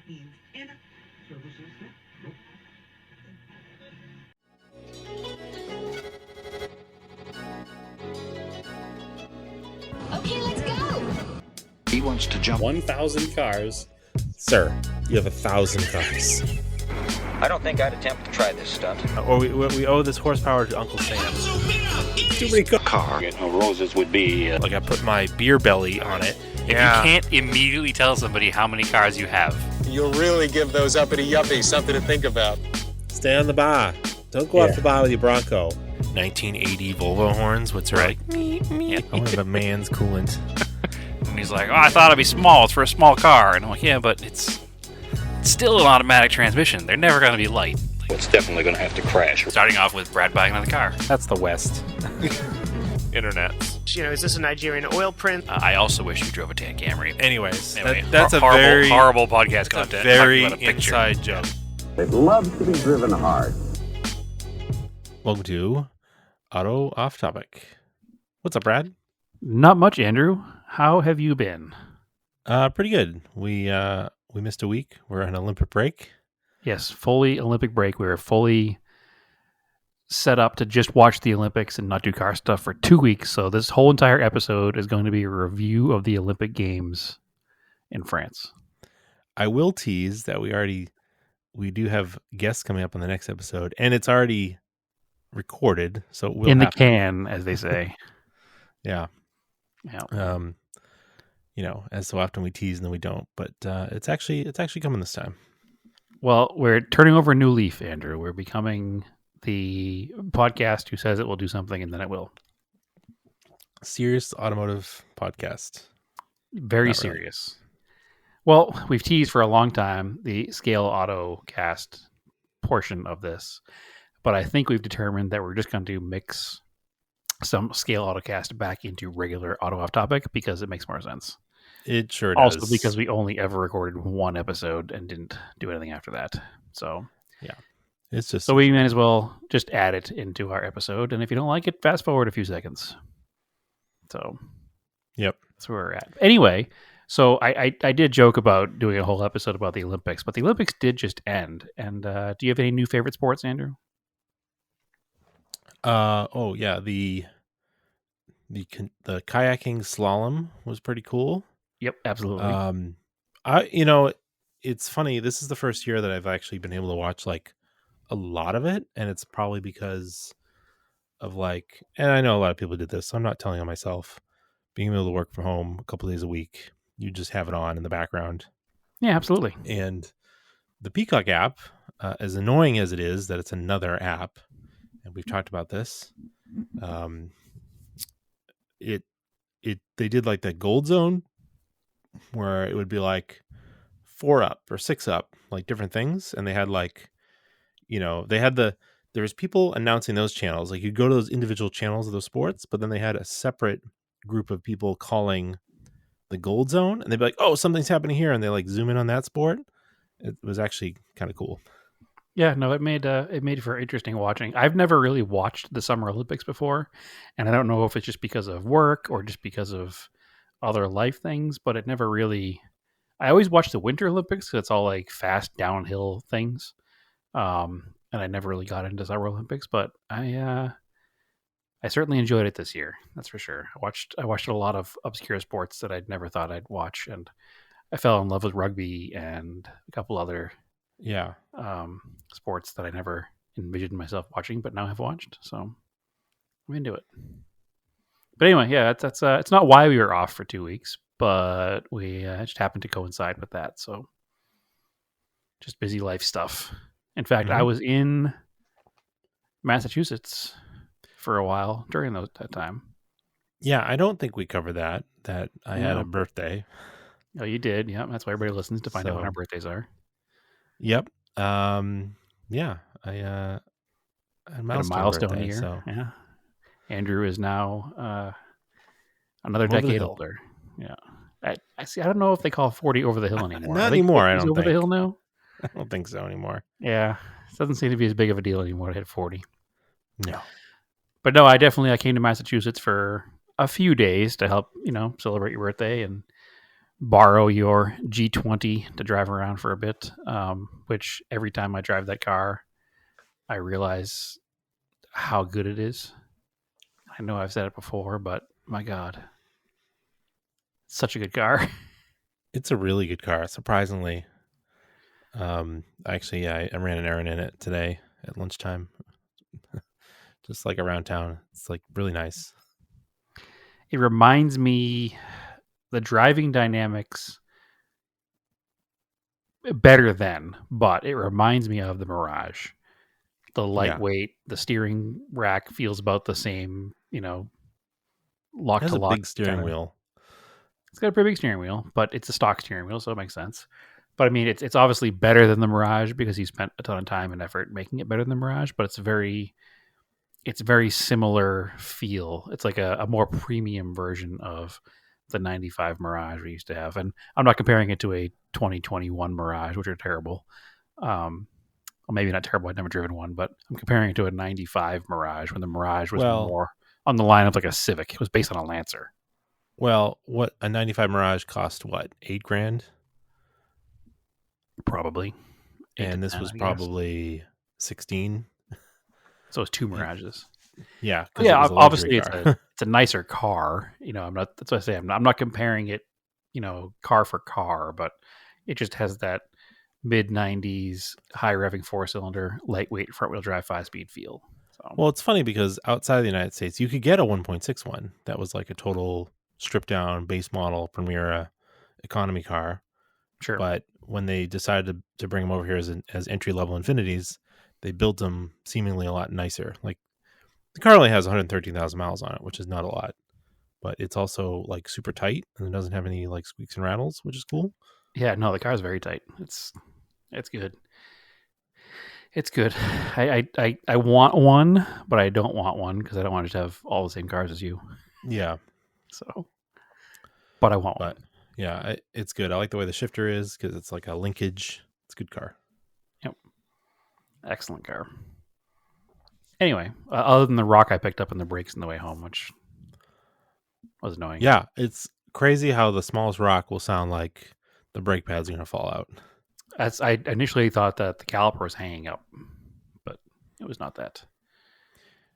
Okay, let's go. He wants to jump 1,000 cars. Sir, you have 1,000 cars. I don't think I'd attempt to try this stunt. Or we owe this horsepower to Uncle Sam. Too many cars. Car. Roses would be... Like I put my beer belly on it. If you can't immediately tell somebody how many cars you have. You'll really give those uppity yuppies something to think about. Stay on the bar. Don't go off the bar with your Bronco. 1980 Volvo horns, what's right? I want a man's coolant. And he's like, oh, I thought it'd be small. It's for a small car. And I'm like, yeah, but it's still an automatic transmission. They're never going to be light. It's definitely going to have to crash. Starting off with Brad buying another car. That's the West. Internet. Is this a Nigerian oil print? I also wish you drove a tan Camry. Anyways, Anyway, that's a horrible, very horrible podcast content. very Talking about a picture. inside joke. It loves to be driven hard. Welcome to Auto Off Topic. What's up, Brad? Not much, Andrew. How have you been? Pretty good. We missed a week. We're on Olympic break. Yes, fully Olympic break. We were fully set up to just watch the Olympics and not do car stuff for 2 weeks. So this whole entire episode is going to be a review of the Olympic Games in France. I will tease that we do have guests coming up on the next episode, and it's already recorded, so it will in the happen. can, as they say. Yeah. As so often we tease and then we don't, but it's actually coming this time. Well, we're turning over a new leaf, Andrew. We're becoming the podcast who says it will do something and then it will. Serious automotive podcast. Very Not serious. Really. Well, we've teased for a long time the Scale Auto Cast portion of this, but I think we've determined that we're just going to mix some Scale Autocast back into regular Auto Off Topic because it makes more sense. It sure does. Also because we only ever recorded one episode and didn't do anything after that. So yeah, it's just so we might as well just add it into our episode. And if you don't like it, fast forward a few seconds. So yep, that's where we're at. Anyway, so I did joke about doing a whole episode about the Olympics, but the Olympics did just end. And do you have any new favorite sports, Andrew? Oh yeah, the kayaking slalom was pretty cool. Yep, absolutely. It's funny. This is the first year that I've actually been able to watch like a lot of it, and it's probably because of and I know a lot of people did this, so I'm not telling on myself. Being able to work from home a couple days a week, you just have it on in the background. Yeah, absolutely. And the Peacock app, as annoying as it is that it's another app, and we've talked about this, they did like that gold zone where it would be like 4 up or 6 up, like different things. And they had there was people announcing those channels. Like you go to those individual channels of those sports, but then they had a separate group of people calling the gold zone, and they'd be like, oh, something's happening here. And they like zoom in on that sport. It was actually kind of cool. Yeah, no, it made for interesting watching. I've never really watched the Summer Olympics before, and I don't know if it's just because of work or just because of other life things, but it never really... I always watch the Winter Olympics because it's all like fast downhill things, and I never really got into Summer Olympics, but I certainly enjoyed it this year, that's for sure. I watched a lot of obscure sports that I'd never thought I'd watch, and I fell in love with rugby and a couple other sports that I never envisioned myself watching, but now have watched. So I'm into it. But anyway, yeah, that's it's not why we were off for 2 weeks, but we just happened to coincide with that. So just busy life stuff. In fact, I was in Massachusetts for a while during that time. Yeah, I don't think we covered that I had a birthday. Oh, you did? Yeah, that's why everybody listens to find out when our birthdays are. Yep. Yeah, I had a milestone birthday, year. So. Yeah. Andrew is now another decade older. Yeah. I see. I don't know if they call 40 over the hill anymore. Not anymore. I don't over think. The hill now. I don't think so anymore. Yeah, it doesn't seem to be as big of a deal anymore to hit 40. No. But no, I came to Massachusetts for a few days to help, celebrate your birthday, and borrow your G20 to drive around for a bit, which every time I drive that car, I realize how good it is. I know I've said it before, but my God, such a good car. It's a really good car, surprisingly. Actually, yeah, I ran an errand in it today at lunchtime, just like around town. It's like really nice. It reminds me the driving dynamics better than, but it reminds me of the Mirage. The lightweight, the steering rack feels about the same, lock It has to a lock. big steering wheel. It's got a pretty big steering wheel, but it's a stock steering wheel, so it makes sense. But I mean, it's obviously better than the Mirage because he spent a ton of time and effort making it better than the Mirage. But it's very similar feel. It's like a more premium version of the 95 Mirage we used to have. And I'm not comparing it to a 2021 Mirage, which are terrible. Well, maybe not terrible. I'd never driven one, but I'm comparing it to a 95 Mirage when the Mirage was more on the line of like a Civic. It was based on a Lancer. Well, what a 95 Mirage cost? What, $8,000? Probably. And this was probably 16. So it's two Mirages. Yeah, yeah. Obviously, it's a nicer car. I'm not. That's what I say. I'm not comparing it. Car for car, but it just has that mid '90s high revving 4-cylinder, lightweight front wheel drive 5-speed feel. So. Well, it's funny because outside of the United States, you could get a 1.61 that was like a total stripped down base model Primera economy car. Sure. But when they decided to bring them over here as entry level Infinities, they built them seemingly a lot nicer. Like the car only has 113,000 miles on it, which is not a lot, but it's also like super tight and it doesn't have any like squeaks and rattles, which is cool. Yeah, no, the car's very tight. It's good. It's good. I want one, but I don't want one because I don't want to have all the same cars as you. Yeah. So, but I want one. Yeah, it's good. I like the way the shifter is because it's like a linkage. It's a good car. Yep. Excellent car. Anyway, other than the rock I picked up in the brakes on the way home, which was annoying. Yeah, it's crazy how the smallest rock will sound like the brake pads are going to fall out. As I initially thought that the caliper was hanging up, but it was not that.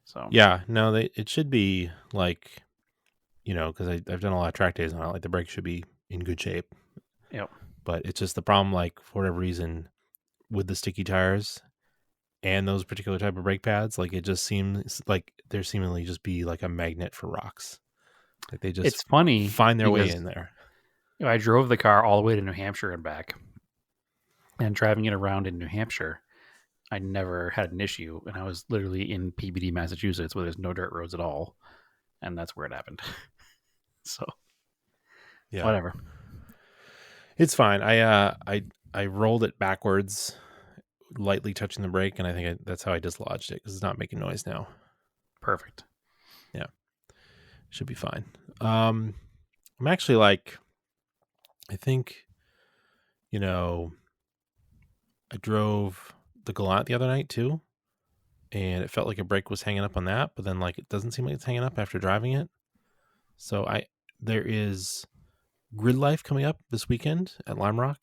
So yeah, no, it should be like, because I've done a lot of track days on it. Like the brakes should be in good shape. Yep. But it's just the problem, like for whatever reason, with the sticky tires and those particular type of brake pads, like it just seems like they're seemingly just be like a magnet for rocks. Like they just it's funny find their way in there. I drove the car all the way to New Hampshire and back, and driving it around in New Hampshire, I never had an issue, and I was literally in PBD, Massachusetts, where there's no dirt roads at all, and that's where it happened. So, yeah, whatever. It's fine. I rolled it backwards, lightly touching the brake, and I think that's how I dislodged it because it's not making noise now. Perfect. Yeah, should be fine. I'm actually like, I think, I drove the Galant the other night too, and it felt like a brake was hanging up on that, but then like it doesn't seem like it's hanging up after driving it. So there is Grid Life coming up this weekend at Lime Rock.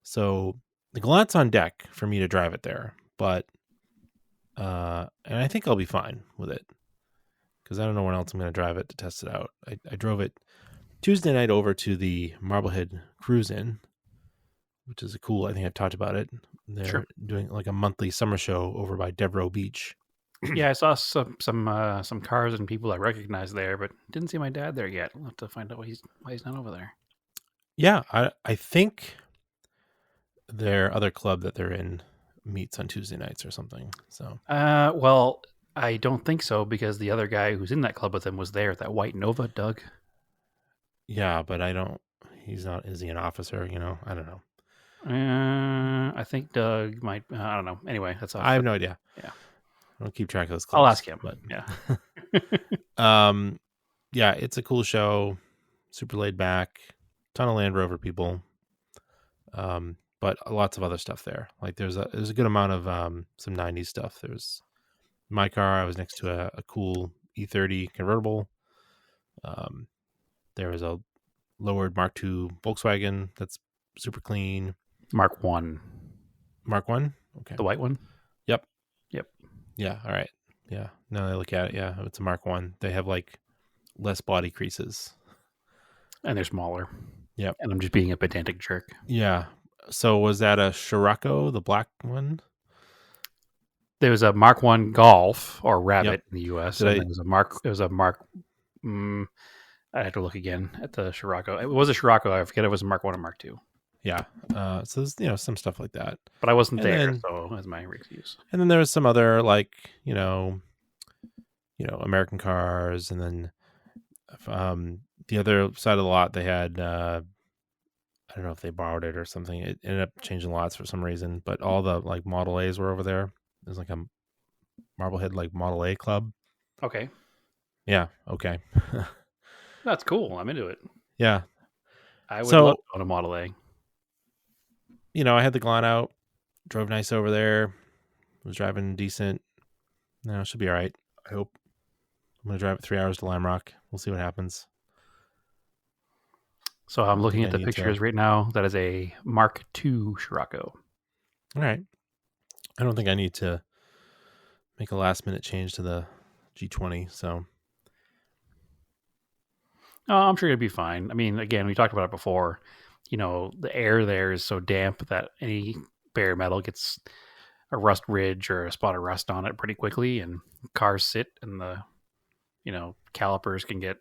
So the Galant's on deck for me to drive it there, but and I think I'll be fine with it because I don't know when else I'm going to drive it to test it out. I drove it Tuesday night over to the Marblehead Cruise Inn, which is I think I've talked about it. They're doing like a monthly summer show over by Devereaux Beach. Yeah, I saw some cars and people I recognized there, but didn't see my dad there yet. I'll have to find out why he's not over there. Yeah, I think their other club that they're in meets on Tuesday nights or something. So, well, I don't think so because the other guy who's in that club with them was there. That White Nova, Doug. Yeah, but he's not. Is he an officer? I don't know. I think Doug might. I don't know. Anyway, that's all. I have no idea. Yeah. I don't keep track of those clubs. I'll ask him. But yeah. Yeah, it's a cool show. Super laid back. Ton of Land Rover people. But lots of other stuff there. Like there's a good amount of some 90s stuff. There's my car. I was next to a cool E30 convertible. There was a lowered Mark II Volkswagen that's super clean. Mark 1. Mark 1? Okay. The white one? Yep. Yep. Yeah, all right. Yeah. Now that I look at it, yeah, it's a Mark 1. They have like less body creases. And they're smaller. Yep. And I'm just being a pedantic jerk. Yeah. So was that a Scirocco, the black one? There was a Mark 1 Golf or Rabbit Yep. in the US. Did And I- there was a Mark I have to look again at the Scirocco. It was a Scirocco. I forget it was a Mark 1 or Mark 2. Yeah. So there's some stuff like that. But I wasn't And there, then- so that's my excuse. And then there was some other like, American cars, and then the other side of the lot they had I don't know if they borrowed it or something. It ended up changing lots for some reason, but all the like Model A's were over there. There's like a Marblehead like Model A club. Okay. Yeah, okay. That's cool. I'm into it. Yeah. I would So- love to own a Model A. I had the Glan out, drove nice over there, was driving decent. No, it should be all right. I hope. I'm going to drive it 3 hours to Lime Rock. We'll see what happens. So I'm looking think at I the need to- pictures right now. That is a Mark II Scirocco. All right. I don't think I need to make a last minute change to the G20. So, Oh, I'm sure it'd be fine. I mean, again, we talked about it before. The air there is so damp that any bare metal gets a rust ridge or a spot of rust on it pretty quickly, and cars sit and the calipers can get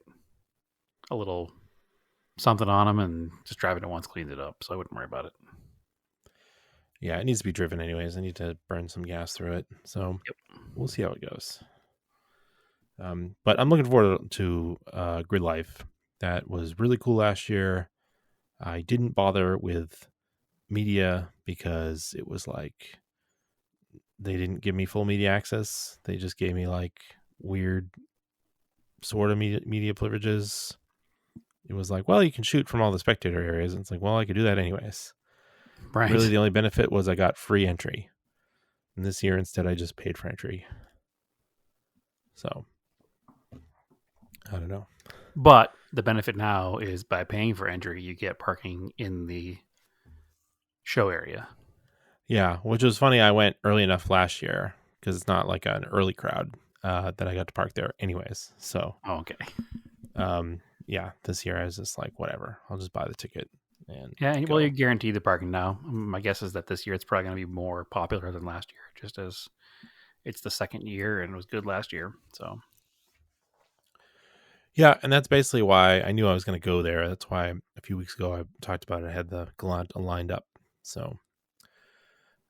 a little something on them, and just driving it once cleans it up, so I wouldn't worry about it. yeah, it needs to be driven anyways. I need to burn some gas through it. So, we'll see how it goes. But I'm looking forward to Grid Life. That was really cool last year. I didn't bother with media because it was like they didn't give me full media access. They just gave me like weird sort of media privileges. It was like, well, you can shoot from all the spectator areas. And it's like, well, I could do that anyways. Right. Really, the only benefit was I got free entry. And this year, instead, I just paid for entry. So, I don't know. But the benefit now is by paying for entry, you get parking in the show area. Yeah, which was funny. I went early enough last year because it's not like an early crowd that I got to park there anyways. So, Oh, okay. yeah, this year I was just like, whatever, I'll just buy the ticket. And Yeah, go. well, you're guaranteed the parking now. My guess is that this year it's probably going to be more popular than last year, just as it's the second year and it was good last year. So, Yeah, and that's basically why I knew I was going to go there. That's why a few weeks ago I talked about it. I had the Gallant lined up. So,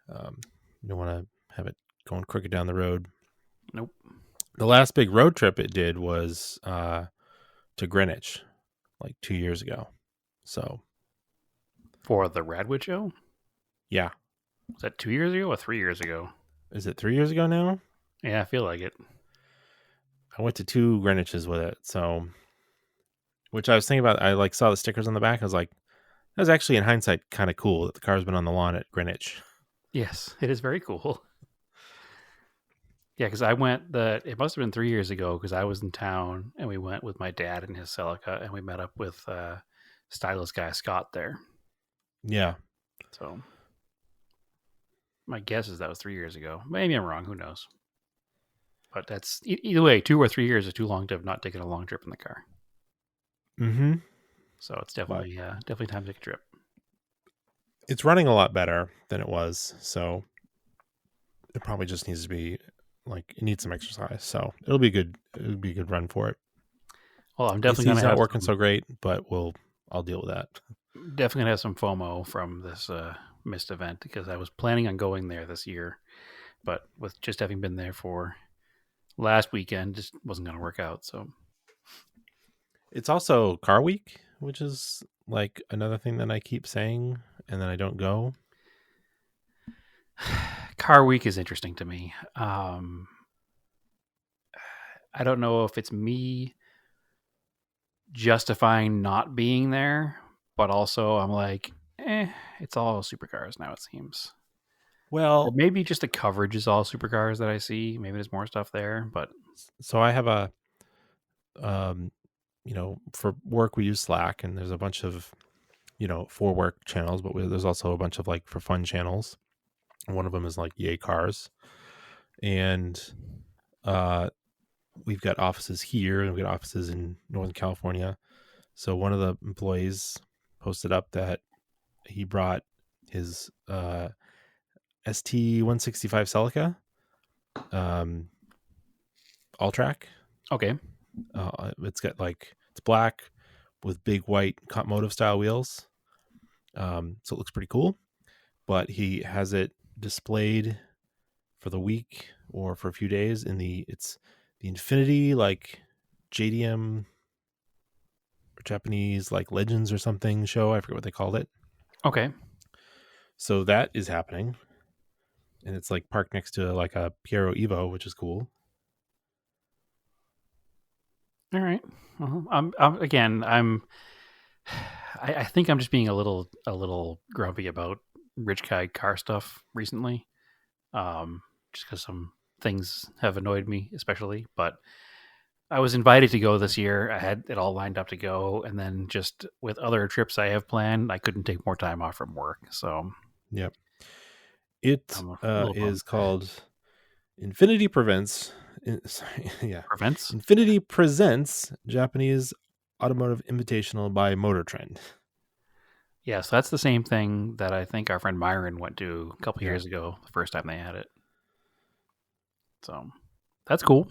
you don't want to have it going crooked down the road. nope. The last big road trip it did was to Greenwich like 2 years ago. So, For the Radwood show? yeah. Was that 2 years ago or 3 years ago? Is it 3 years ago now? Yeah, I feel like it. I went to 2 Greenwiches with it. So, which I was thinking about, I like saw the stickers on the back. I was like, that was actually in hindsight kind of cool that the car's been on the lawn at Greenwich. Yes, it is very cool. Yeah, because I went it must have been 3 years ago because I was in town and we went with my dad and his Celica and we met up with stylist guy Scott there. Yeah. So my guess is that was 3 years ago. Maybe I'm wrong. Who knows? But that's either way, 2 or 3 years is too long to have not taken a long trip in the car. Mm-hmm. So it's definitely definitely time to take a trip. It's running a lot better than it was. So it probably just needs to be like, it needs some exercise. So it'll be a good run for it. Well, I'm definitely AC's going to not have working so great, but I'll deal with that. definitely gonna have some FOMO from this missed event because I was planning on going there this year, but with just having been there for last weekend, just wasn't gonna work out. So It's also car week, which is like another thing that I keep saying and then I don't go. Car week is interesting to me. I don't know if it's me justifying not being there, but also I'm like, it's all supercars now, it seems. Well, Or maybe just the coverage is all supercars that I see. Maybe there's more stuff there, but so I have for work we use Slack, and there's a bunch of, for work channels, but there's also a bunch of like for fun channels. And one of them is like Yay Cars. And we've got offices here and we've got offices in Northern California. So one of the employees posted up that he brought his ST-165 Celica all track. Okay. It's black with big white Motive style wheels. So it looks pretty cool, but he has it displayed for the week or for a few days in the Infinity like JDM or Japanese like Legends or something show. I forget what they called it. Okay. So that is happening, and it's like parked next to like a Piero Evo, which is cool. All right. Well, I think I'm just being a little grumpy about rich guy car stuff recently. Just because some things have annoyed me, especially. But I was invited to go this year. I had it all lined up to go, and then just with other trips I have planned, I couldn't take more time off from work. So, yep, it is called Infinity Prevents. Prevents. Infinity Presents Japanese Automotive Invitational by Motor Trend. Yeah, so that's the same thing that I think our friend Myron went to a couple years ago, the first time they had it. So that's cool.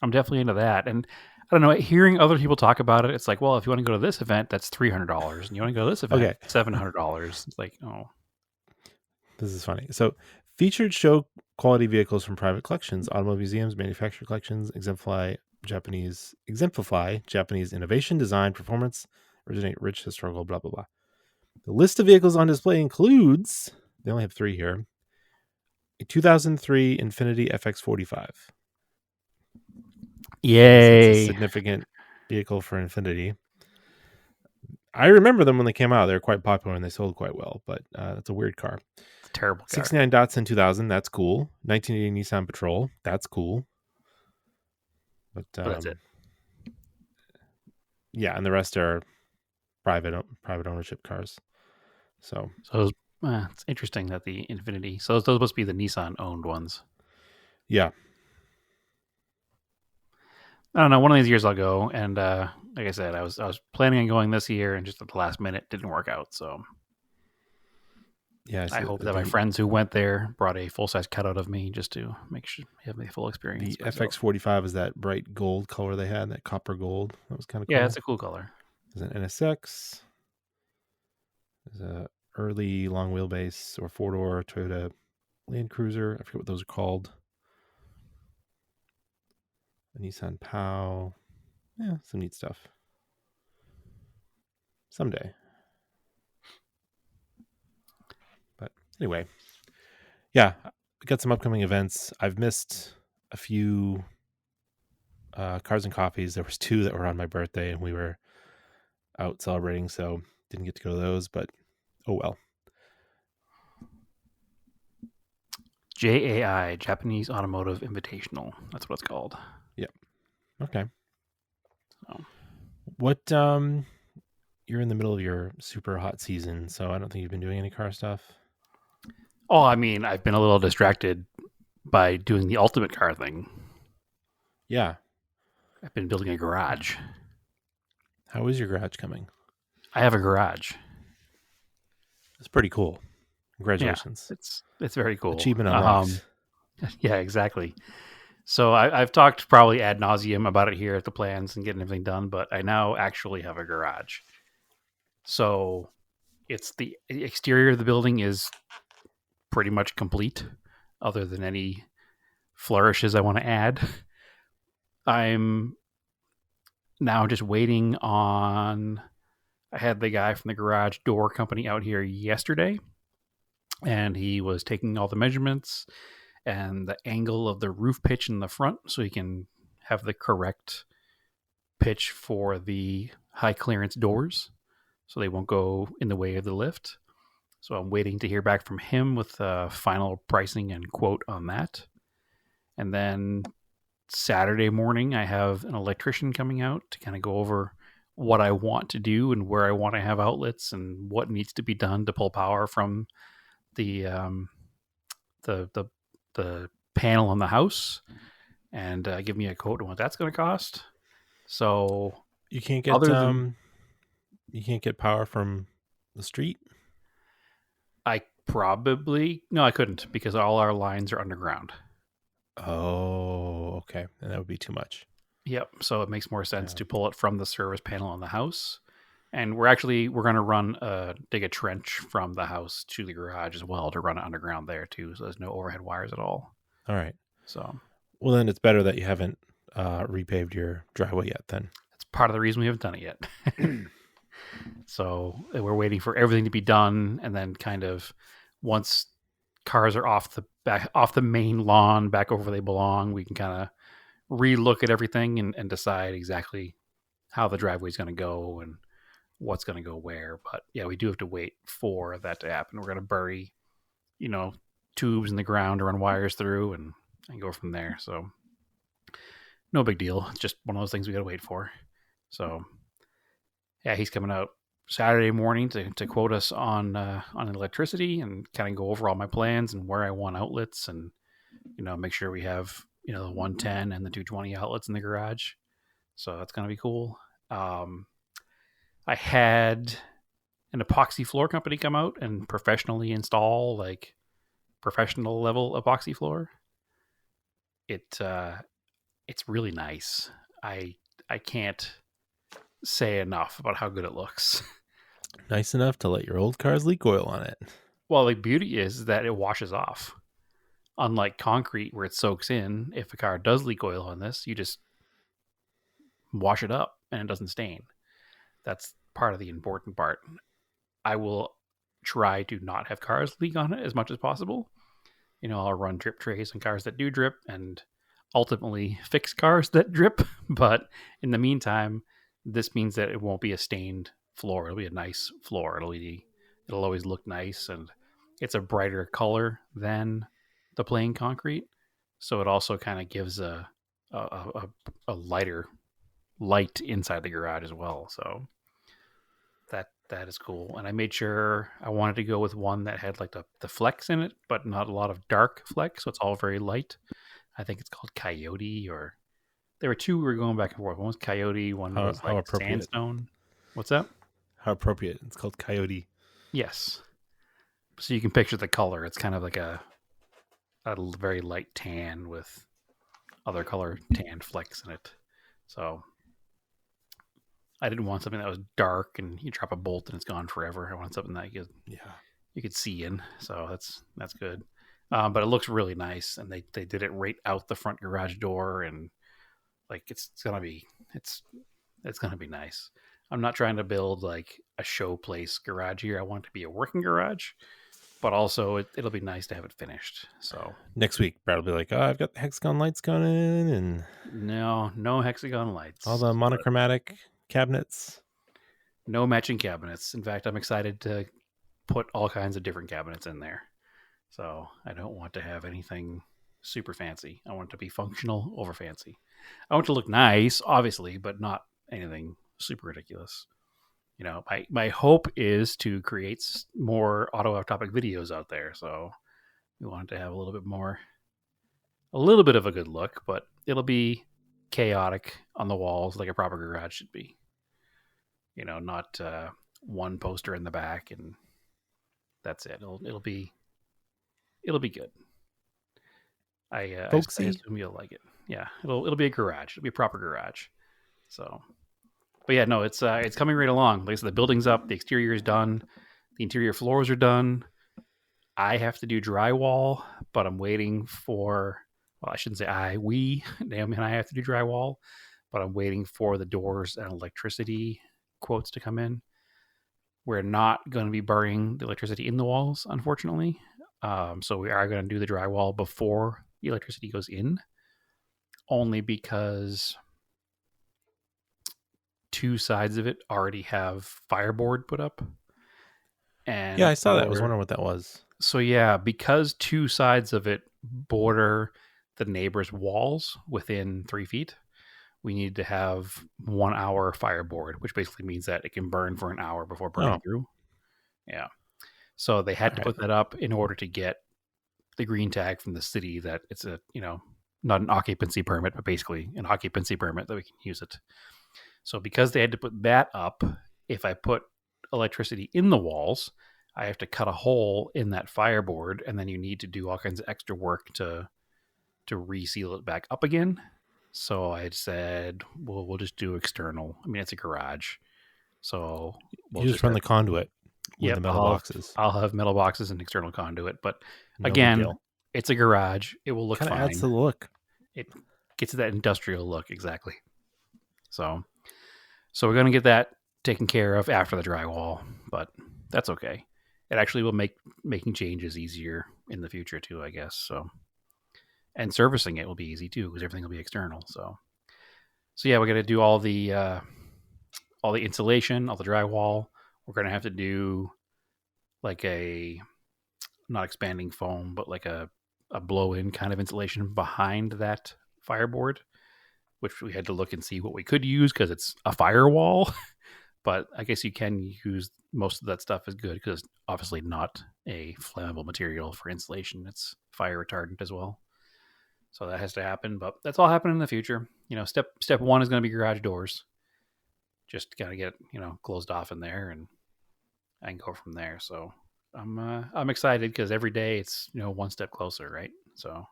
I'm definitely into that. And I don't know, hearing other people talk about it, it's like, well, if you want to go to this event, that's $300. And you want to go to this event, $700. It's like, oh. This is funny. So featured show quality vehicles from private collections, automotive museums, manufacturer collections, exemplify Japanese innovation, design, performance, originate rich historical, blah, blah, blah. The list of vehicles on display includes, they only have 3 here, a 2003 Infiniti FX45. Yay. It's a significant vehicle for Infiniti. I remember them when they came out. They were quite popular and they sold quite well, but that's a weird car. It's a terrible car. 69 Datsun 2000, that's cool. 1980 Nissan Patrol, that's cool. But that's it. Yeah, and the rest are private ownership cars. So it's interesting that the Infiniti. So those must be the Nissan owned ones. Yeah. I don't know. One of these years I'll go, and like I said, I was planning on going this year, and just at the last minute didn't work out. So yeah, I hope that my friends who went there brought a full size cutout of me just to make sure I have the full experience. The FX45 is that bright gold color they had, that copper gold. That was kind of cool. Yeah, it's a cool color. There's an NSX. There's a early long wheelbase or 4-door Toyota Land Cruiser. I forget what those are called. A Nissan POW. Yeah, some neat stuff. Someday. But anyway, yeah, we got some upcoming events. I've missed a few Cars and Coffees. There was 2 that were on my birthday, and we were out celebrating, so didn't get to go to those, but oh well. JAI, Japanese Automotive Invitational. That's what it's called. Yep. Okay. So. What you're in the middle of your super hot season, so I don't think you've been doing any car stuff. Oh, I mean, I've been a little distracted by doing the ultimate car thing. Yeah. I've been building a garage. How is your garage coming? I have a garage. It's pretty cool. Congratulations. Yeah, it's very cool. Achievement unlocked. Yeah, exactly. So I've talked probably ad nauseum about it here at the plans and getting everything done, but I now actually have a garage. So it's the exterior of the building is pretty much complete, other than any flourishes I want to add. I'm now just waiting on. I had the guy from the garage door company out here yesterday, and he was taking all the measurements and the angle of the roof pitch in the front so he can have the correct pitch for the high clearance doors so they won't go in the way of the lift. So I'm waiting to hear back from him with final pricing and quote on that. And then Saturday morning, I have an electrician coming out to kind of go over what I want to do and where I want to have outlets and what needs to be done to pull power from the the the, the panel on the house, and give me a quote on what that's going to cost. So You can't get other than you can't get power from the street. I couldn't because all our lines are underground. Oh, okay. And that would be too much. Yep. So it makes more sense Yeah. to pull it from the service panel on the house. And we're going to dig a trench from the house to the garage as well to run it underground there too. So there's no overhead wires at all. All right. So Well, then it's better that you haven't repaved your driveway yet then. that's part of the reason we haven't done it yet. So we're waiting for everything to be done. And then kind of once cars are off the main lawn back over where they belong, we can kind of relook at everything and decide exactly how the driveway is going to go and what's going to go where. But yeah, we do have to wait for that to happen. We're going to bury, tubes in the ground to run wires through and go from there. So no big deal. It's just one of those things we got to wait for. So yeah, he's coming out Saturday morning to quote us on electricity and kind of go over all my plans and where I want outlets and, make sure we have, the 110 and the 220 outlets in the garage. So that's going to be cool. I had an epoxy floor company come out and professionally install like professional level epoxy floor. It's really nice. I can't say enough about how good it looks. Nice enough to let your old cars leak oil on it. Well, the beauty is that it washes off. Unlike concrete where it soaks in, if a car does leak oil on this, you just wash it up and it doesn't stain. That's part of the important part. I will try to not have cars leak on it as much as possible. I'll run drip trays on cars that do drip and ultimately fix cars that drip. But in the meantime, this means that it won't be a stained floor. It'll be a nice floor. It'll always look nice, and it's a brighter color than the plain concrete. So it also kind of gives a lighter light inside the garage as well. So that is cool. And I made sure I wanted to go with one that had like the flecks in it, but not a lot of dark flecks. So it's all very light. I think it's called Coyote, or there were two we were going back and forth. One was Coyote, one was like sandstone. What's that? How appropriate. It's called Coyote. Yes. So you can picture the color. It's kind of like a very light tan with other color tan flecks in it. So I didn't want something that was dark and you drop a bolt and it's gone forever. I wanted something that you could see in. So that's good. But it looks really nice, and they did it right out the front garage door, and like it's gonna be nice. I'm not trying to build like a show place garage here. I want it to be a working garage, but also it'll be nice to have it finished. So next week, Brad will be like, "Oh, I've got the hexagon lights going in, and no hexagon lights, all the monochromatic cabinets, no matching cabinets." In fact, I'm excited to put all kinds of different cabinets in there. So I don't want to have anything super fancy. I want it to be functional over fancy. I want it to look nice, obviously, but not anything super ridiculous. My hope is to create more auto off-topic videos out there. So we want it to have a little bit of a good look, but it'll be chaotic on the walls like a proper garage should be. Not one poster in the back and that's it. It'll be good. I assume you'll like it. Yeah, it'll be a garage. It'll be a proper garage. So, but yeah, no, it's coming right along. Like I said, the building's up, the exterior is done, the interior floors are done. I have to do drywall, but I'm waiting for. Well, I shouldn't say we, Naomi and I have to do drywall, but I'm waiting for the doors and electricity quotes to come in. We're not going to be burying the electricity in the walls, unfortunately. So we are going to do the drywall before the electricity goes in, only because two sides of it already have fireboard put up. And yeah, I saw that. I was wondering what that was. So yeah, because two sides of it border the neighbor's walls within 3 feet, we need to have 1 hour fireboard, which basically means that it can burn for an hour before burning through. Yeah. So they had to put that up in order to get the green tag from the city that it's a, not an occupancy permit, but basically an occupancy permit that we can use it. So because they had to put that up, if I put electricity in the walls, I have to cut a hole in that fireboard, and then you need to do all kinds of extra work to reseal it back up again. So I said, well, we'll just do external. I mean, it's a garage, so we'll just run the conduit with the metal boxes. I'll have metal boxes and external conduit, but again, it's a garage. It will look fine. Kind of adds to the look. It gets that industrial look, exactly. So we're going to get that taken care of after the drywall, but that's okay. It actually will make making changes easier in the future too, I guess. So, and servicing it will be easy too because everything will be external. So yeah, we're going to do all the insulation, all the drywall. We're going to have to do like a not expanding foam, but like a blow-in kind of insulation behind that fireboard, which we had to look and see what we could use because it's a firewall. But I guess you can use most of that stuff is good because it's obviously not a flammable material for insulation. It's fire retardant as well. So that has to happen, but that's all happening in the future. Step one is going to be garage doors. Just got to get, closed off in there, and I can go from there. So I'm excited because every day it's, one step closer, right? So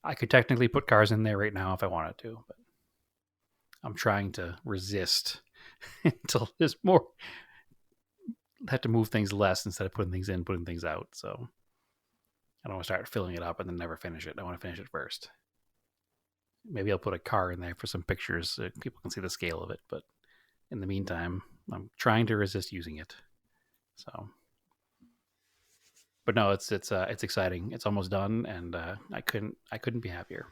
I could technically put cars in there right now if I wanted to, but I'm trying to resist until there's more. Have to move things less instead of putting things in, putting things out. So I don't want to start filling it up and then never finish it. I want to finish it first. Maybe I'll put a car in there for some pictures so people can see the scale of it. But in the meantime, I'm trying to resist using it. So, but no, it's exciting. It's almost done, and I couldn't be happier.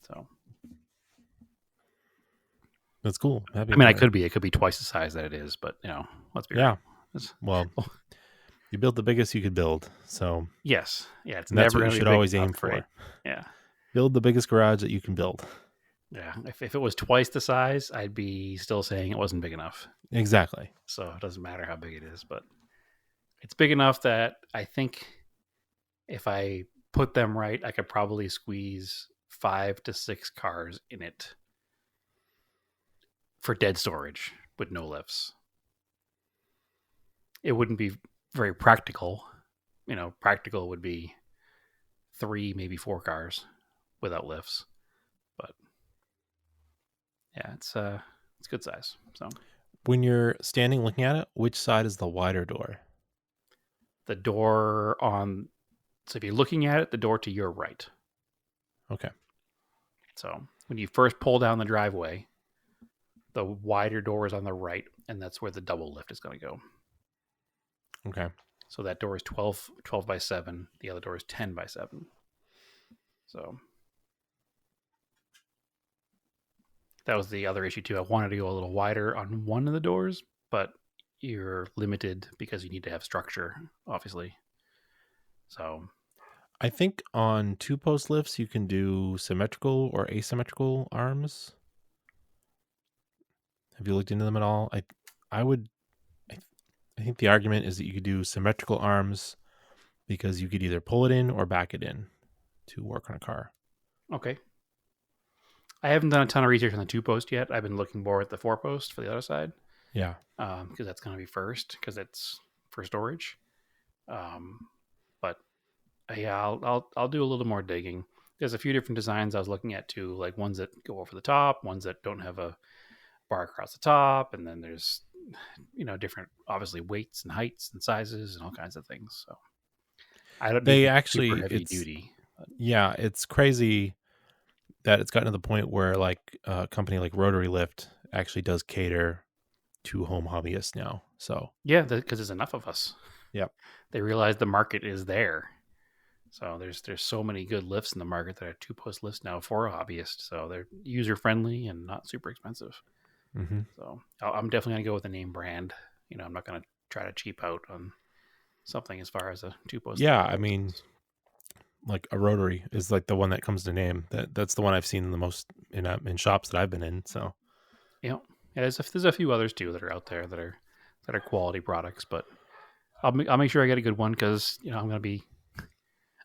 So that's cool. I mean, it could be twice the size that it is, but let's be real. Well, you built the biggest you could build, so yes, yeah, it's that's never what you should always aim for. Right? Yeah, build the biggest garage that you can build. Yeah, if it was twice the size, I'd be still saying it wasn't big enough. Exactly. So it doesn't matter how big it is, but it's big enough that I think if I put them right, I could probably squeeze 5 to 6 cars in it for dead storage with no lifts. It wouldn't be very practical. Practical would be 3, maybe 4 cars without lifts. But yeah, it's good size. So when you're standing looking at it, which side is the wider door? The door on. So if you're looking at it, the door to your right. Okay. So when you first pull down the driveway, the wider door is on the right, and that's where the double lift is going to go. Okay. So that door is 12 by 7. The other door is 10 by 7. So that was the other issue too. I wanted to go a little wider on one of the doors, but you're limited because you need to have structure, obviously. So I think on 2-post lifts, you can do symmetrical or asymmetrical arms. Have you looked into them at all? I think the argument is that you could do symmetrical arms because you could either pull it in or back it in to work on a car. Okay. I haven't done a ton of research on the 2-post yet. I've been looking more at the 4-post for the other side. Yeah. Because that's going to be first because it's for storage. But yeah, I'll do a little more digging. There's a few different designs I was looking at too, like ones that go over the top, ones that don't have a bar across the top, and then there's different obviously weights and heights and sizes and all kinds of things. So I don't. They actually super heavy duty. But. Yeah, it's crazy that it's gotten to the point where like a company like Rotary Lift actually does cater to home hobbyists now. So yeah, because there's enough of us. Yep. They realize the market is there. So there's so many good lifts in the market that are 2-post lifts now for a hobbyist. So they're user friendly and not super expensive. Mm-hmm. So I'm definitely going to go with a name brand. I'm not going to try to cheap out on something as far as a 2-post. Yeah, I mean, like a rotary is like the one that comes to name. That's the one I've seen the most in shops that I've been in. So Yeah, there's a few others too that are out there that are quality products, but I'll make sure I get a good one because I'm gonna be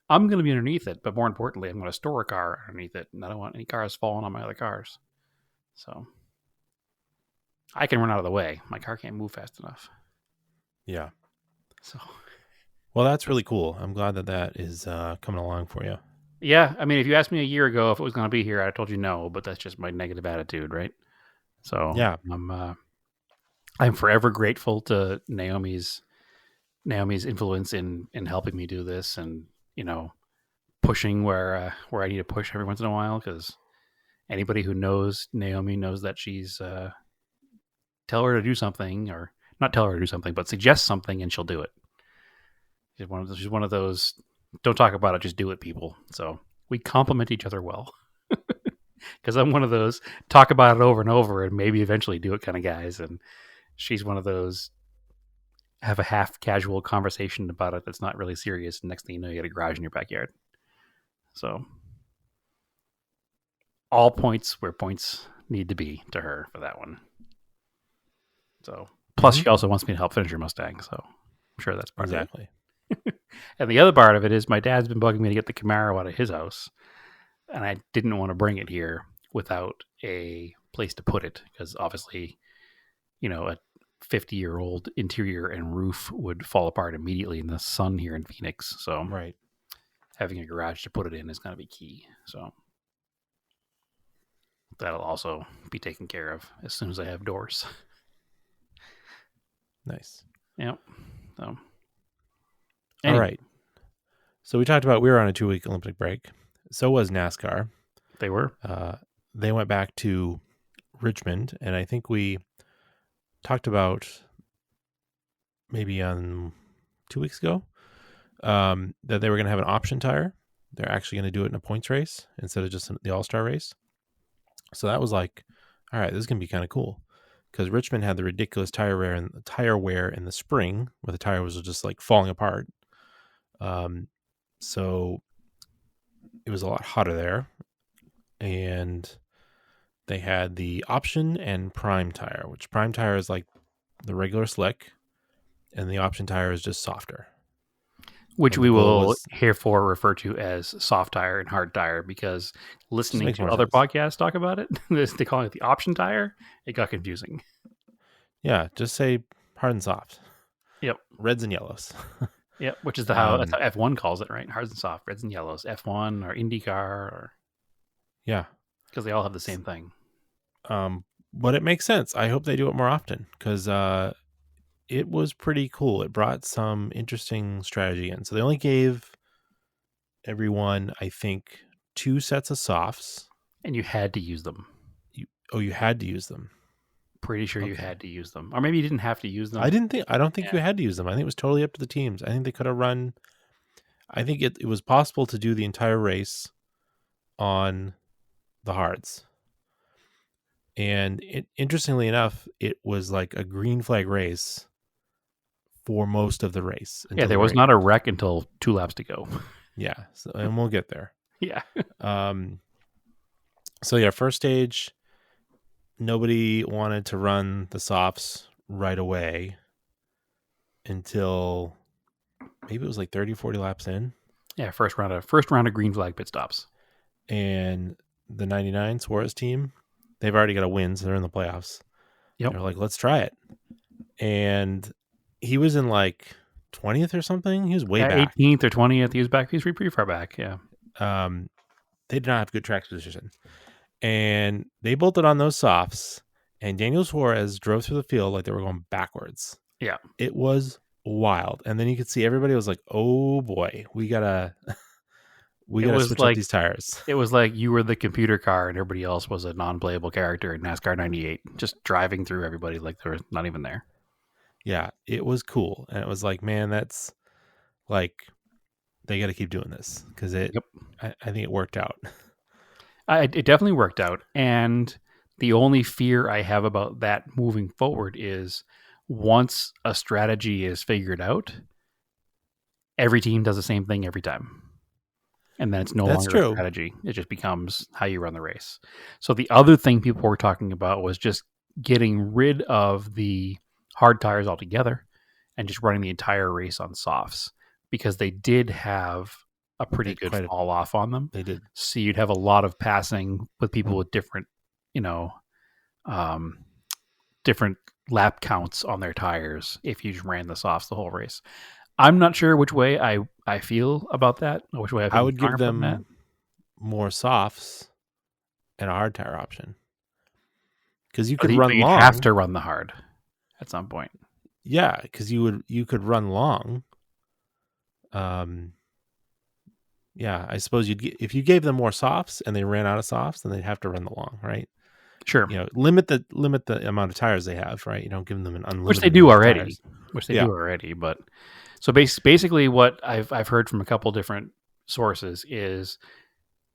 underneath it. But more importantly, I'm gonna store a car underneath it, and I don't want any cars falling on my other cars. So I can run out of the way. My car can't move fast enough. yeah. So Well, that's really cool. I'm glad that is coming along for you. yeah, I mean, if you asked me a year ago if it was gonna be here, I told you no. But that's just my negative attitude, right? So Yeah. I'm forever grateful to Naomi's influence in helping me do this, and pushing where I need to push every once in a while, because anybody who knows Naomi knows that she's tell her to do something, or not tell her to do something, but suggest something and she'll do it. She's one of those don't talk about it, just do it people. So we complement each other well. Because I'm one of those talk about it over and over and maybe eventually do it kind of guys, and she's one of those have a half casual conversation about it that's not really serious, and next thing you know, you get a garage in your backyard. So all points where points need to be to her for that one. So plus she also wants me to help finish her Mustang, so I'm sure that's part of it. Exactly. And the other part of it is my dad's been bugging me to get the Camaro out of his house, and I didn't want to bring it here without a place to put it, because obviously, a 50-year-old interior and roof would fall apart immediately in the sun here in Phoenix. So Right. having a garage to put it in is going to be key. So that'll also be taken care of as soon as I have doors. Nice. Yep. So All anyway, right. So we talked about we were on a 2-week Olympic break. So was NASCAR. they were. They went back to Richmond, and I think we talked about maybe on 2 weeks ago that they were going to have an option tire. They're actually going to do it in a points race instead of just the All-Star race. So that was like, all right, this is going to be kind of cool, because Richmond had the ridiculous tire wear in the spring where the tire was just like falling apart. So it was a lot hotter there, and they had the option and prime tire, which prime tire is like the regular slick, and the option tire is just softer. Which And we the goal will was- herefore refer to as soft tire and hard tire, because listening makes to more other sense. podcasts talk about it, they call it the option tire. It got confusing. Yeah, just say hard and soft. Yep. Reds and yellows. Yep. Which is that's how F1 calls it, right? Hard and soft, reds and yellows. F1 or IndyCar, or Yeah. because they all have the same thing. But it makes sense. I hope they do it more often, because it was pretty cool. It brought some interesting strategy in. So they only gave everyone, I think, 2 sets of softs. And you had to use them. You had to use them. Pretty sure you Okay. had to use them. Or maybe you didn't have to use them. I don't think Yeah. you had to use them. I think it was totally up to the teams. I think they could have run. I think it was possible to do the entire race on the hards. And interestingly enough, it was like a green flag race for most of the race. Yeah, there was not a wreck until 2 laps to go. Yeah, so, and we'll get there. Yeah. So yeah, first stage, nobody wanted to run the softs right away until maybe it was like 30, 40 laps in. Yeah, first round of green flag pit stops. And the 99 Suarez team, they've already got a win, so they're in the playoffs. Yep. They're like, let's try it. And he was in like 20th or something. He was way back. 18th or 20th. He was back. He was pretty far back. Yeah. They did not have good track position. And they bolted on those softs, and Daniel Suarez drove through the field like they were going backwards. Yeah. It was wild. And then you could see everybody was like, oh boy, we gotta switch up these tires. It was like you were the computer car and everybody else was a non-playable character in NASCAR 98, just driving through everybody like they were not even there. Yeah, it was cool. And it was like, man, that's like, they got to keep doing this, because I think it worked out. It definitely worked out. And the only fear I have about that moving forward is once a strategy is figured out, every team does the same thing every time. and then it's no That's longer a true. strategy. It just becomes how you run the race. So the other thing people were talking about was just getting rid of the hard tires altogether and just running the entire race on softs, because they did have a pretty good fall off on them. They did. So you'd have a lot of passing with people with different, different lap counts on their tires if you just ran the softs the whole race. I'm not sure which way I feel about that, or which way I would give them more softs and a hard tire option, because you could run long. You'd have to run the hard at some point. Yeah, because you could run long. Yeah, I suppose if you gave them more softs and they ran out of softs, then they'd have to run the long, right? Sure. Limit the amount of tires they have, right? You don't give them an unlimited. Which they do already. Tires. Do already. But so basically, what I've heard from a couple different sources is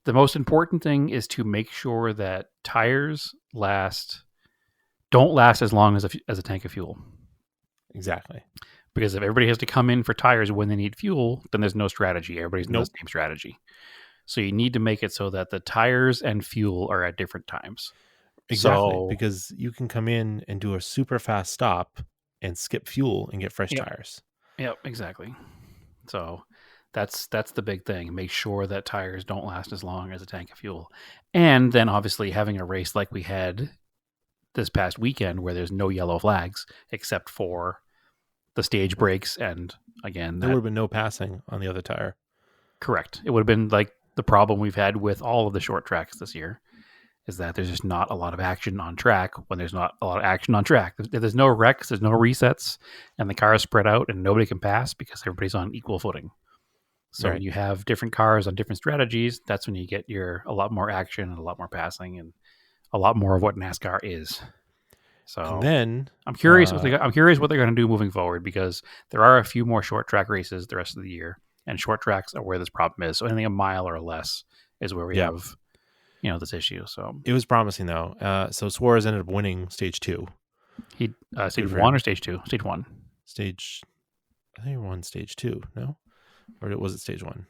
the most important thing is to make sure that tires don't last as long as a tank of fuel. Exactly. Because if everybody has to come in for tires when they need fuel, then there's no strategy. Everybody's in the same strategy. So you need to make it so that the tires and fuel are at different times. Exactly. Because you can come in and do a super fast stop and skip fuel and get fresh tires. Yep, exactly. So that's the big thing. Make sure that tires don't last as long as a tank of fuel. And then obviously having a race like we had this past weekend where there's no yellow flags except for the stage breaks, and again, there would have been no passing on the other tire. Correct. It would have been like the problem we've had with all of the short tracks this year, is that there's just not a lot of action on track when there's not a lot of action on track. If there's no wrecks, there's no resets, and the cars spread out and nobody can pass because everybody's on equal footing. So when you have different cars on different strategies, that's when you get a lot more action and a lot more passing and a lot more of what NASCAR is. So and then I'm curious what they're going to do moving forward, because there are a few more short track races the rest of the year, and short tracks are where this problem is. So anything a mile or less is where we have, this issue. So it was promising though. So Suarez ended up winning stage 2. He stage 1 or stage 2? Stage 1. I think he won stage 2. No, or was it stage 1?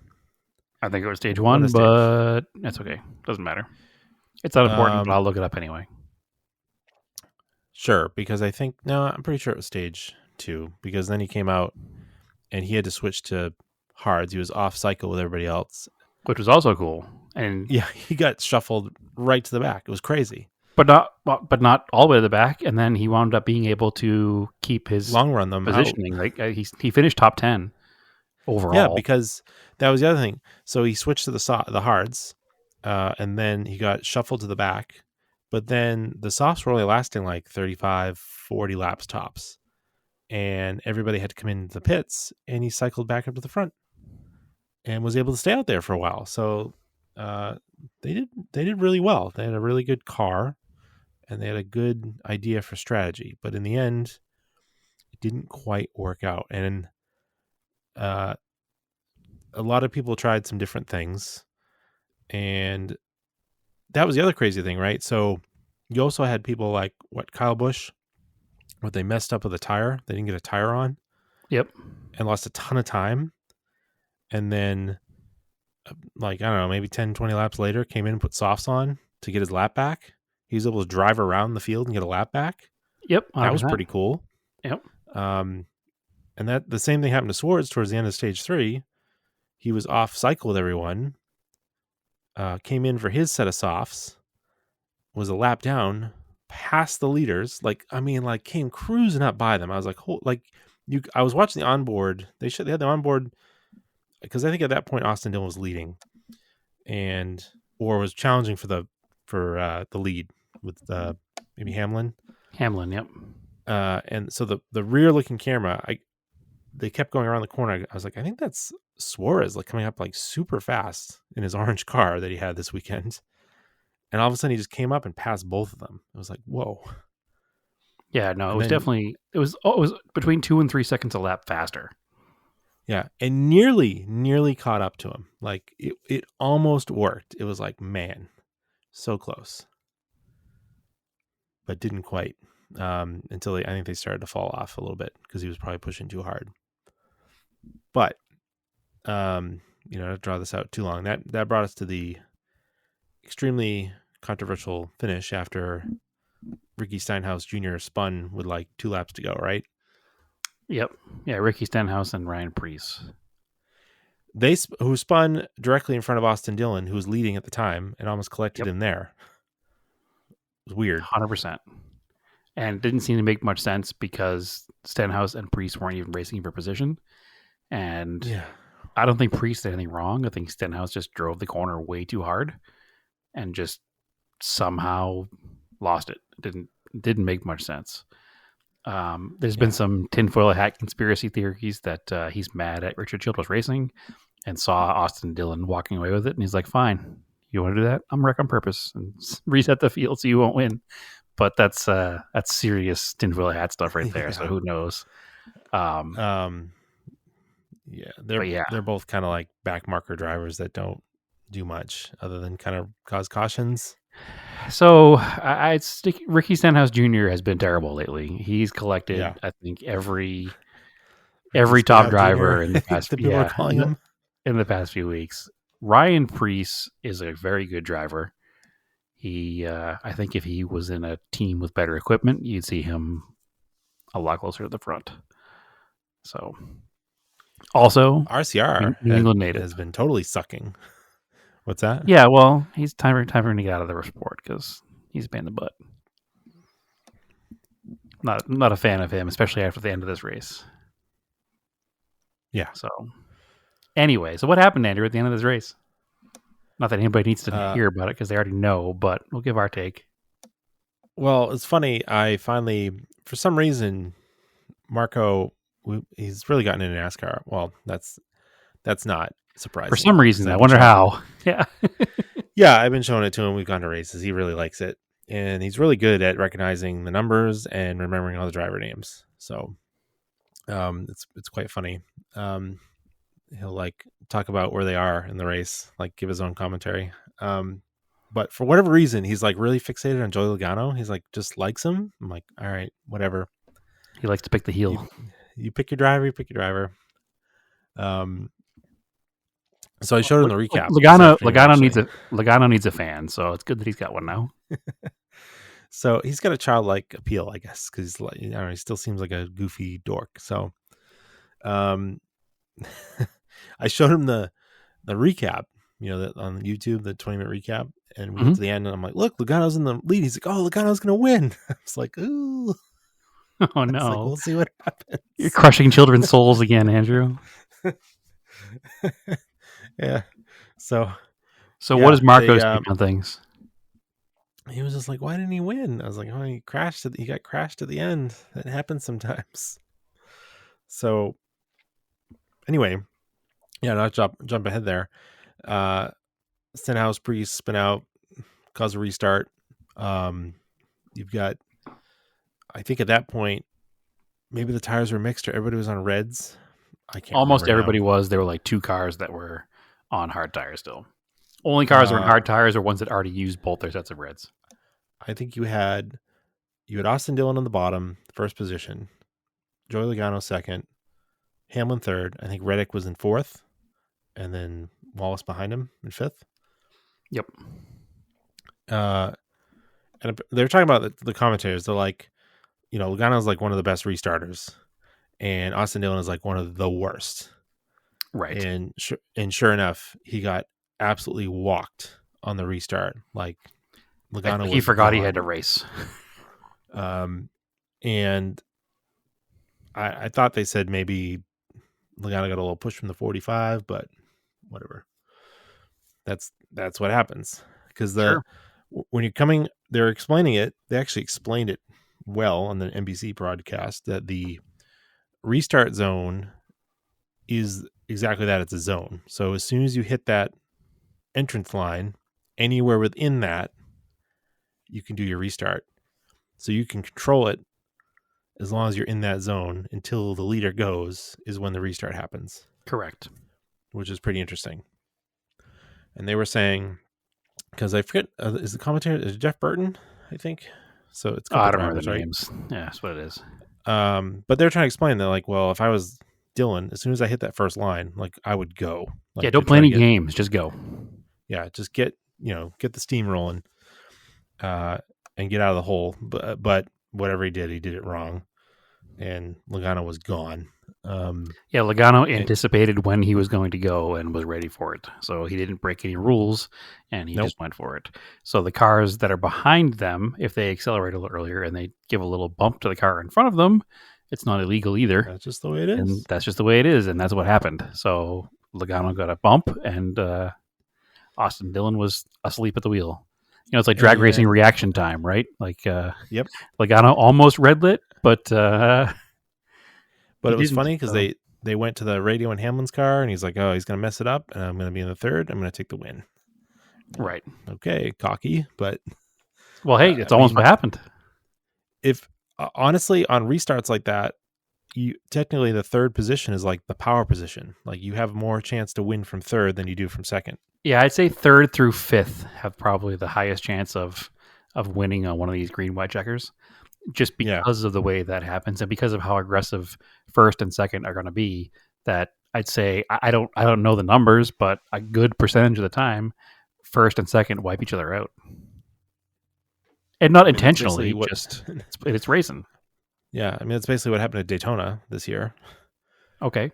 I think it was stage 1, but that's okay. Doesn't matter. It's not important, but I'll look it up anyway. Sure, because I'm pretty sure it was stage 2, because then he came out and he had to switch to hards. He was off cycle with everybody else, which was also cool. And yeah, he got shuffled right to the back. It was crazy, but not all the way to the back. And then he wound up being able to keep his long run them positioning. out. Like he finished top 10 overall. Yeah, because that was the other thing. So he switched to the hards, and then he got shuffled to the back. But then the softs were only lasting like 35, 40 laps tops. And everybody had to come into the pits, and he cycled back up to the front and was able to stay out there for a while. So they did really well. They had a really good car, and they had a good idea for strategy. But in the end, it didn't quite work out. And a lot of people tried some different things. And that was the other crazy thing, right? So you also had people like Kyle Busch, what they messed up with a tire. They didn't get a tire on. Yep. And lost a ton of time. And then like, I don't know, maybe 10, 20 laps later, came in and put softs on to get his lap back. He was able to drive around the field and get a lap back. Yep. 100%. That was pretty cool. Yep. And that the same thing happened to Swords towards the end of stage 3. He was off cycle with everyone. Came in for his set of softs, was a lap down, passed the leaders. Came cruising up by them. I was like, I was watching the onboard. They had the onboard, because I think at that point Austin Dillon was leading, or was challenging for the lead with maybe Hamlin. Hamlin, yep. And so the rear looking camera, they kept going around the corner. I was like, I think that's Suarez coming up super fast in his orange car that he had this weekend. And all of a sudden he just came up and passed both of them. It was like, whoa. Yeah, no, it was between 2 and 3 seconds a lap faster. Yeah. And nearly caught up to him. It almost worked. It was like, man, so close, but didn't quite, until I think they started to fall off a little bit because he was probably pushing too hard. But to draw this out too long, that brought us to the extremely controversial finish after Ricky Stenhouse Jr. spun with like 2 laps to go, right? Yep. Yeah, Ricky Stenhouse and Ryan Preece. Who spun directly in front of Austin Dillon, who was leading at the time, and almost collected him there. It was weird. 100%. And it didn't seem to make much sense because Stenhouse and Preece weren't even racing for position. And I don't think Preece did anything wrong. I think Stenhouse just drove the corner way too hard and just somehow lost it. It didn't make much sense. There's been some tinfoil hat conspiracy theories that he's mad at Richard Childress Racing and saw Austin Dillon walking away with it, and he's like, "Fine, you want to do that? I'm wreck on purpose and reset the field so you won't win." But that's serious tinfoil hat stuff right there. So who knows? They're both kind of like back marker drivers that don't do much other than kind of cause cautions. So I'd stick. Ricky Stenhouse Jr. has been terrible lately. He's collected, I think, every top driver in the past. People are calling him in the past few weeks. Ryan Preece is a very good driver. He, I think, if he was in a team with better equipment, you'd see him a lot closer to the front. So, also, RCR New England native has been totally sucking. What's that? Yeah, well, he's time for him to get out of the sport because he's a pain in the butt. Not a fan of him, especially after the end of this race. Yeah. So, anyway, so what happened, Andrew, at the end of this race? Not that anybody needs to hear about it because they already know, but we'll give our take. Well, it's funny. I finally, for some reason, Marco, he's really gotten into NASCAR. Well, that's not surprising. For some reason, I wonder how. Yeah. Yeah, I've been showing it to him. We've gone to races. He really likes it. And he's really good at recognizing the numbers and remembering all the driver names. So it's quite funny. He'll like talk about where they are in the race, like give his own commentary. But for whatever reason, he's like really fixated on Joey Logano. He's like, just likes him. I'm like, all right, whatever. He likes to pick the heel. You pick your driver, So I showed him the recap. Logano needs a fan, so it's good that he's got one now. So he's got a childlike appeal, I guess, because he still seems like a goofy dork. So, I showed him the recap, on YouTube, the 20-minute recap, and we get to the end, and I'm like, "Look, Logano's in the lead." He's like, "Oh, Logano's gonna win." I was like, "Ooh, oh no, like, we'll see what happens." You're crushing children's souls again, Andrew. Yeah. So what is Marco's take on things? He was just like, "Why didn't he win?" I was like, "Oh, he got crashed at the end. That happens sometimes." So anyway, not jump ahead there. Stenhouse Preece spin out, cause a restart. You've got, I think at that point, maybe the tires were mixed or everybody was on reds. I can't. Almost everybody was. There were like 2 cars that were on hard tires still. Only cars that were on hard tires are ones that already used both their sets of reds. I think you had Austin Dillon on the bottom, first position, Joey Logano second, Hamlin third. I think Reddick was in fourth, and then Wallace behind him in fifth. Yep. And they're talking about the commentators. They're like, Logano's like one of the best restarters, and Austin Dillon is like one of the worst. Right. And sure enough, he got absolutely walked on the restart. Like Logano, he forgot he had to race. And I thought they said maybe Logano got a little push from the 45, but whatever. That's what happens because when you're coming, they're explaining it. They actually explained it well on the NBC broadcast that the restart zone is exactly that. It's a zone. So as soon as you hit that entrance line, anywhere within that, you can do your restart. So you can control it as long as you're in that zone until the leader goes is when the restart happens. Correct. Which is pretty interesting. And they were saying, because I forget, is the commentator is Jeff Burton, I think. So it's I don't remember the names. Yeah, that's what it is. But they're trying to explain that, like, well, if I was Dylan, as soon as I hit that first line, like I would go. Like, Yeah, don't to play try to any get- games. Just go. Yeah, just get the steam rolling, and get out of the hole. But whatever he did it wrong, and Logano was gone. Yeah, Logano anticipated when he was going to go and was ready for it. So he didn't break any rules, and he Nope. just went for it. So the cars that are behind them, if they accelerate a little earlier and they give a little bump to the car in front of them, it's not illegal either. That's just the way it is. And that's just the way it is, and that's what happened. So Logano got a bump, and Austin Dillon was asleep at the wheel. It's like drag racing reaction time, right? Like, Yep. Logano almost red lit, but But he it was didn't, funny because so- they went to the radio in Hamlin's car, and he's like, "Oh, he's gonna mess it up, and I'm gonna be in the third. I'm gonna take the win." right. Okay, cocky, but Well, hey, it's I almost mean- what happened. if honestly on restarts like that, you technically the third position is like the power position. Like you have more chance to win from third than you do from second. Yeah, I'd say third through fifth have probably the highest chance of winning on one of these green white checkers, just Yeah. because of the way that happens and because of how aggressive first and second are going to be. That I'd say I don't know the numbers, but a good percentage of the time, first and second wipe each other out, and not I mean, that's intentionally. basically what- Just it's racing. Yeah, I mean that's basically what happened at Daytona this year. Okay,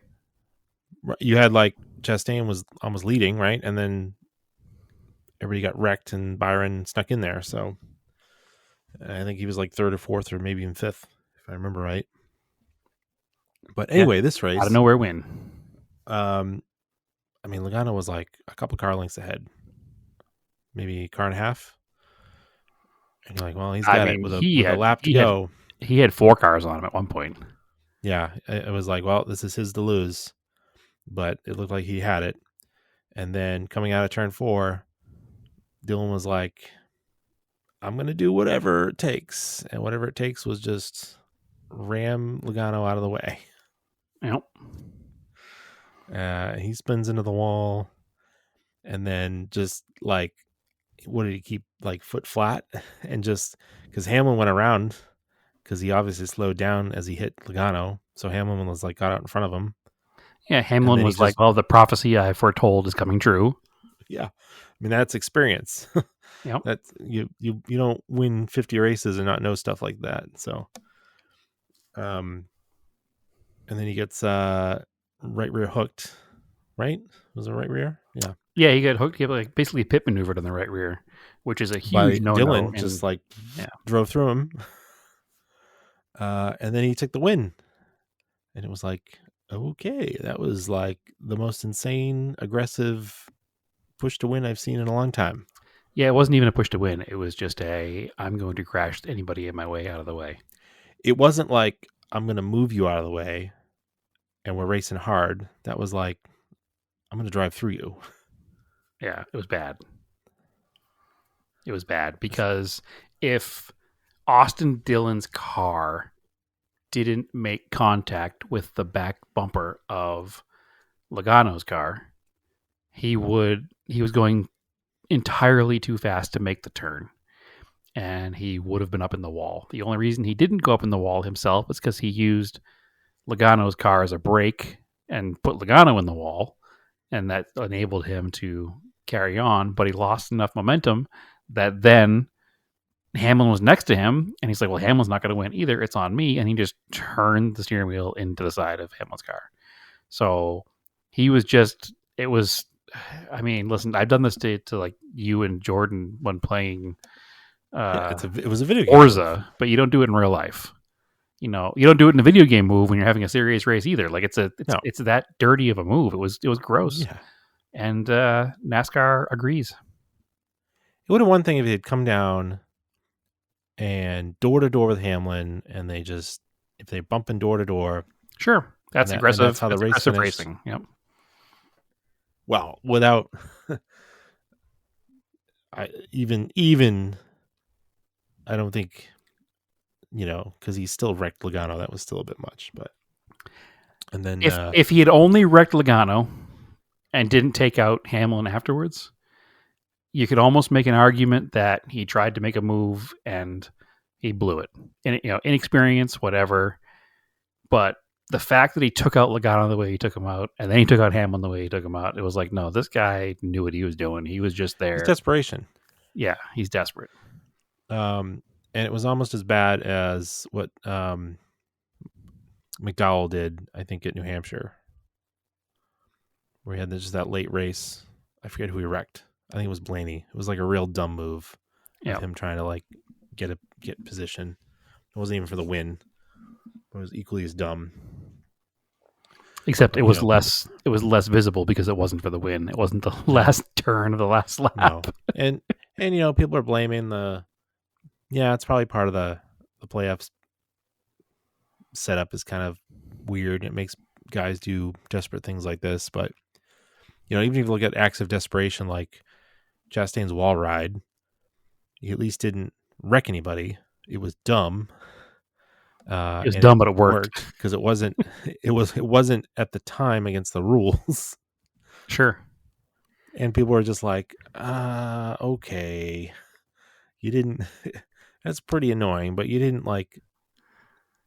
You had like Chastain was almost leading, right? And then everybody got wrecked and Byron snuck in there. So I think he was like third or fourth or maybe even fifth, if I remember right. But anyway, this race, out of nowhere win. I mean, Logano was like a couple car lengths ahead, maybe a car and a half. And you're like, well, he's got it with a lap to go. He had 4 cars on him at one point. Yeah, it was like, well, this is his to lose, but it looked like he had it. And then coming out of turn 4, Dylan was like, I'm going to do whatever it takes. And whatever it takes was just ram Logano out of the way. Yep. He spins into the wall and then just like, what did he keep like foot flat? And just because Hamlin went around because he obviously slowed down as he hit Logano. So Hamlin was like got out in front of him. Yeah, Hamlin then was he like, just- well, the prophecy I foretold is coming true. Yeah. I mean, that's experience. Yep. That's you don't win 50 races and not know stuff like that. So, and then he gets right rear hooked, right? Was it right rear? Yeah. Yeah, he got hooked. He like basically pit maneuvered on the right rear, which is a By huge no-no. Dylan and- just like yeah. drove through him. And then he took the win. And it was like, okay, that was like the most insane, aggressive push to win I've seen in a long time. yeah, it wasn't even a push to win. It was just I'm going to crash anybody in my way out of the way. It wasn't like I'm going to move you out of the way and we're racing hard. That was like, I'm going to drive through you. Yeah, it was bad. It was bad because if Austin Dillon's car didn't make contact with the back bumper of Logano's car, he was going entirely too fast to make the turn, and he would have been up in the wall. The only reason he didn't go up in the wall himself is because he used Logano's car as a brake and put Logano in the wall, and that enabled him to carry on, but he lost enough momentum that then Hamlin was next to him, and he's like, well, Hamlin's not going to win either. It's on me. And he just turned the steering wheel into the side of Hamlin's car. So he was just, it was, I mean, listen, I've done this to like you and Jordan when playing It was a video game. Forza, but you don't do it in real life. You know, you don't do it in a video game move when you're having a serious race either. Like it's that dirty of a move. It was gross. Yeah. And NASCAR agrees. It would have one thing if he had come down and door to door with Hamlin, and they just if they bump in door to door. Sure, that's And aggressive. that's how the race aggressive finished. racing. Yep. Well, without even I don't think because he still wrecked Logano. That was still a bit much, but and then If he had only wrecked Logano and didn't take out Hamlin afterwards, you could almost make an argument that he tried to make a move and he blew it. And inexperience, whatever. But the fact that he took out Logano the way he took him out, and then he took out Hamlin the way he took him out, it was like, no, this guy knew what he was doing. He was just there. It's desperation. Yeah, he's desperate. And it was almost as bad as what McDowell did, I think, at New Hampshire, where he had just that late race. I forget who he wrecked. I think it was Blaney. It was like a real dumb move. Yeah, Him trying to like get position. It wasn't even for the win. It was equally as dumb. except it was less. It was less visible because it wasn't for the win. It wasn't the last turn of the last lap. No. And people are blaming the. Yeah, it's probably part of the playoffs setup is kind of weird. It makes guys do desperate things like this, but even if you look at acts of desperation like Chastain's wall ride, he at least didn't wreck anybody. It was dumb. It was dumb, but it worked because it wasn't. It wasn't at the time against the rules. Sure. And people were just like, okay, you didn't. That's pretty annoying, but you didn't like.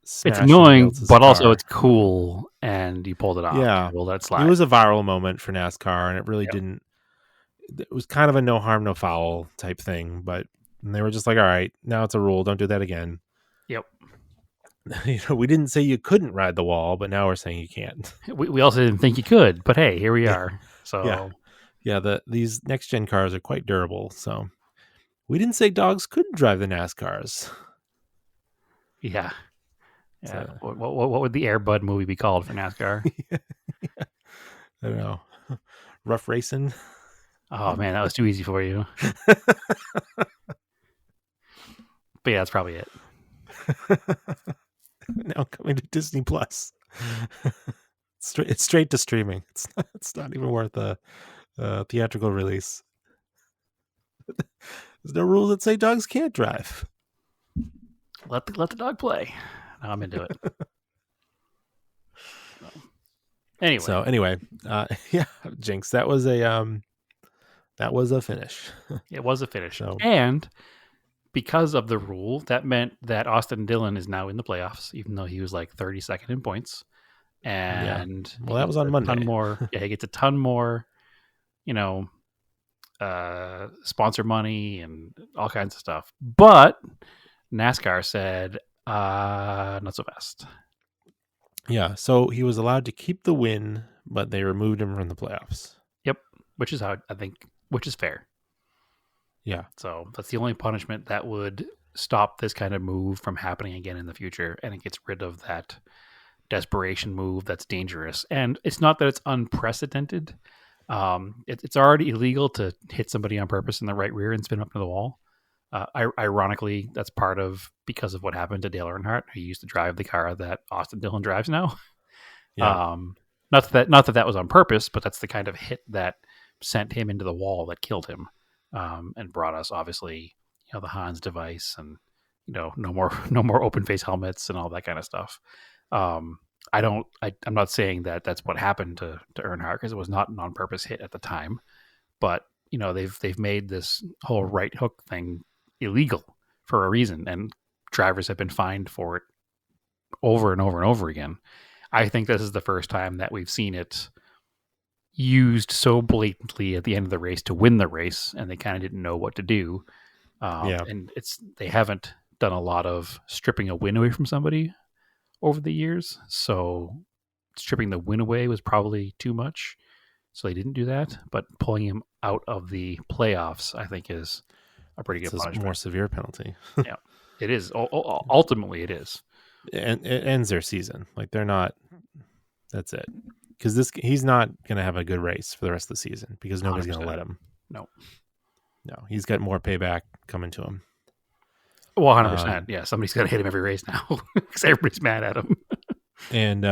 It's annoying, but also it's cool, and you pulled it off. Yeah, well, that's slide. It was a viral moment for NASCAR, and it really didn't. It was kind of a no harm, no foul type thing, but they were just like, all right, now it's a rule. Don't do that again. Yep. We didn't say you couldn't ride the wall, but now we're saying you can't. We also didn't think you could, but hey, here we are. So these next gen cars are quite durable. So we didn't say dogs couldn't drive the NASCARs. Yeah. Yeah. So, what would the Air Bud movie be called for NASCAR? I don't know. Rough Racing. Oh man, that was too easy for you. But yeah, that's probably it. Now coming to Disney Plus. It's straight to streaming. It's not even worth a theatrical release. There's no rules that say dogs can't drive. Let the dog play. Now I'm into it. Anyway, Jinx. That was a finish. It was a finish, So. And because of the rule, that meant that Austin Dillon is now in the playoffs, even though he was like 32nd in points. And well, that was on Monday. He gets a ton more, sponsor money and all kinds of stuff. But NASCAR said, not so fast. Yeah, so he was allowed to keep the win, but they removed him from the playoffs. Yep, which is fair. Yeah. So that's the only punishment that would stop this kind of move from happening again in the future, and it gets rid of that desperation move that's dangerous. And it's not that it's unprecedented. It's already illegal to hit somebody on purpose in the right rear and spin up to the wall. Ironically, that's because of what happened to Dale Earnhardt, who used to drive the car that Austin Dillon drives now. Yeah. Not that was on purpose, but that's the kind of hit that sent him into the wall that killed him, and brought us obviously, the Hans device and no more open face helmets and all that kind of stuff. I'm not saying that that's what happened to Earnhardt, because it was not an on purpose hit at the time, but they've made this whole right hook thing illegal for a reason, and drivers have been fined for it over and over and over again. I think this is the first time that we've seen it used so blatantly at the end of the race to win the race, and they kind of didn't know what to do. And they haven't done a lot of stripping a win away from somebody over the years, so stripping the win away was probably too much, so they didn't do that. But pulling him out of the playoffs, I think, is a pretty good punishment. More severe penalty. Yeah, it is. Ultimately, it is. And it ends their season. Like, they're not. That's it. Because he's not going to have a good race for the rest of the season, because nobody's going to let him. No, he's got more payback coming to him. Well, 100%. Yeah, somebody's got to hit him every race now, because everybody's mad at him. And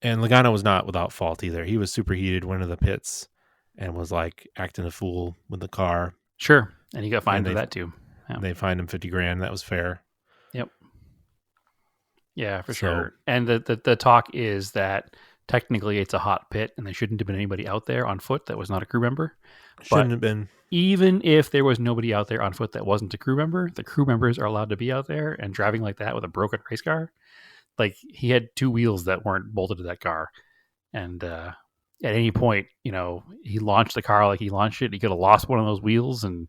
Logano was not without fault either. He was superheated, went into the pits, and was like acting a fool with the car. Sure, and he got fined for that too. Yeah. They fined him $50,000. That was fair. Yep. Yeah, for sure. And the talk is that technically it's a hot pit, and there shouldn't have been anybody out there on foot that was not a crew member. Shouldn't have been. Even if there was nobody out there on foot that wasn't a crew member, the crew members are allowed to be out there and driving like that with a broken race car. like he had two wheels that weren't bolted to that car, and at any point, he launched the car like he launched it. He could have lost one of those wheels, and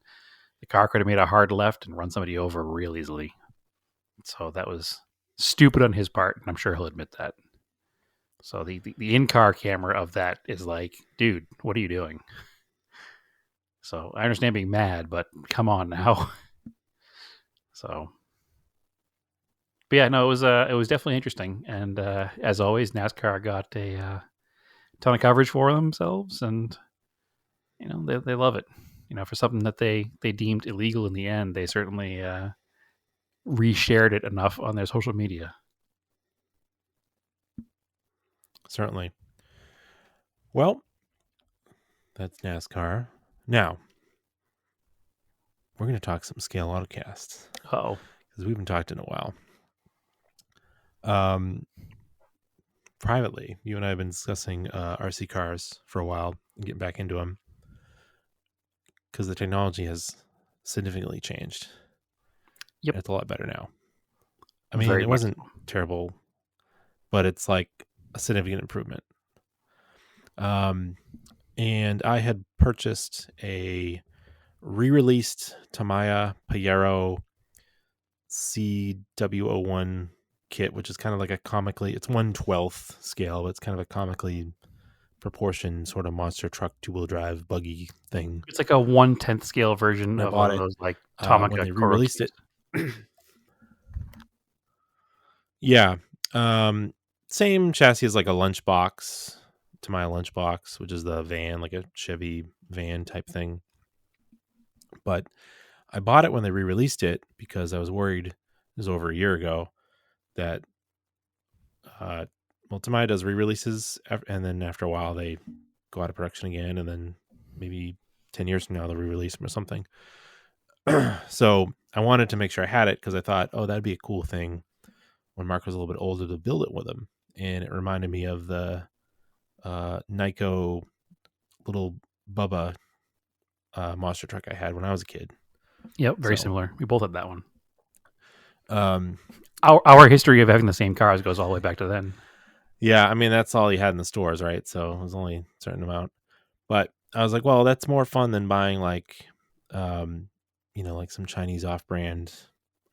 the car could have made a hard left and run somebody over real easily. So that was stupid on his part, and I'm sure he'll admit that. So the in-car camera of that is like, dude, what are you doing? So I understand being mad, but come on now. So, but yeah, no, it was definitely interesting, and as always, NASCAR got a ton of coverage for themselves, and they love it. For something that they deemed illegal in the end, they certainly reshared it enough on their social media. Certainly. Well, that's NASCAR. Now, we're going to talk some Scale Autocasts. Oh, because we haven't talked in a while. Privately, you and I have been discussing RC cars for a while and getting back into them because the technology has significantly changed. Yep. It's a lot better now. I mean, Very it much wasn't terrible, but it's like a significant improvement. And I had purchased a re-released Tamiya Pajero CW01 kit, which is kind of like it's 1/12 scale, but it's kind of a comically proportioned sort of monster truck 2-wheel drive buggy thing. It's like a 1/10 scale version I of bought one of it, those like when Tomica they re-released Koroskis. it. Yeah. Same chassis as like a lunchbox, Tamiya lunchbox, which is the van, like a Chevy van type thing. But I bought it when they re-released it because I was worried, it was over a year ago, that Tamiya does re-releases, and then after a while they go out of production again, and then maybe 10 years from now they'll re-release them or something. So I wanted to make sure I had it because I thought, oh, that'd be a cool thing when Mark was a little bit older to build it with him. And it reminded me of the Nyko little Bubba monster truck I had when I was a kid. Yep, very similar. We both had that one. Um, our history of having the same cars goes all the way back to then. Yeah, I mean, that's all he had in the stores, right? So it was only a certain amount. But I was like, well, that's more fun than buying like some Chinese off-brand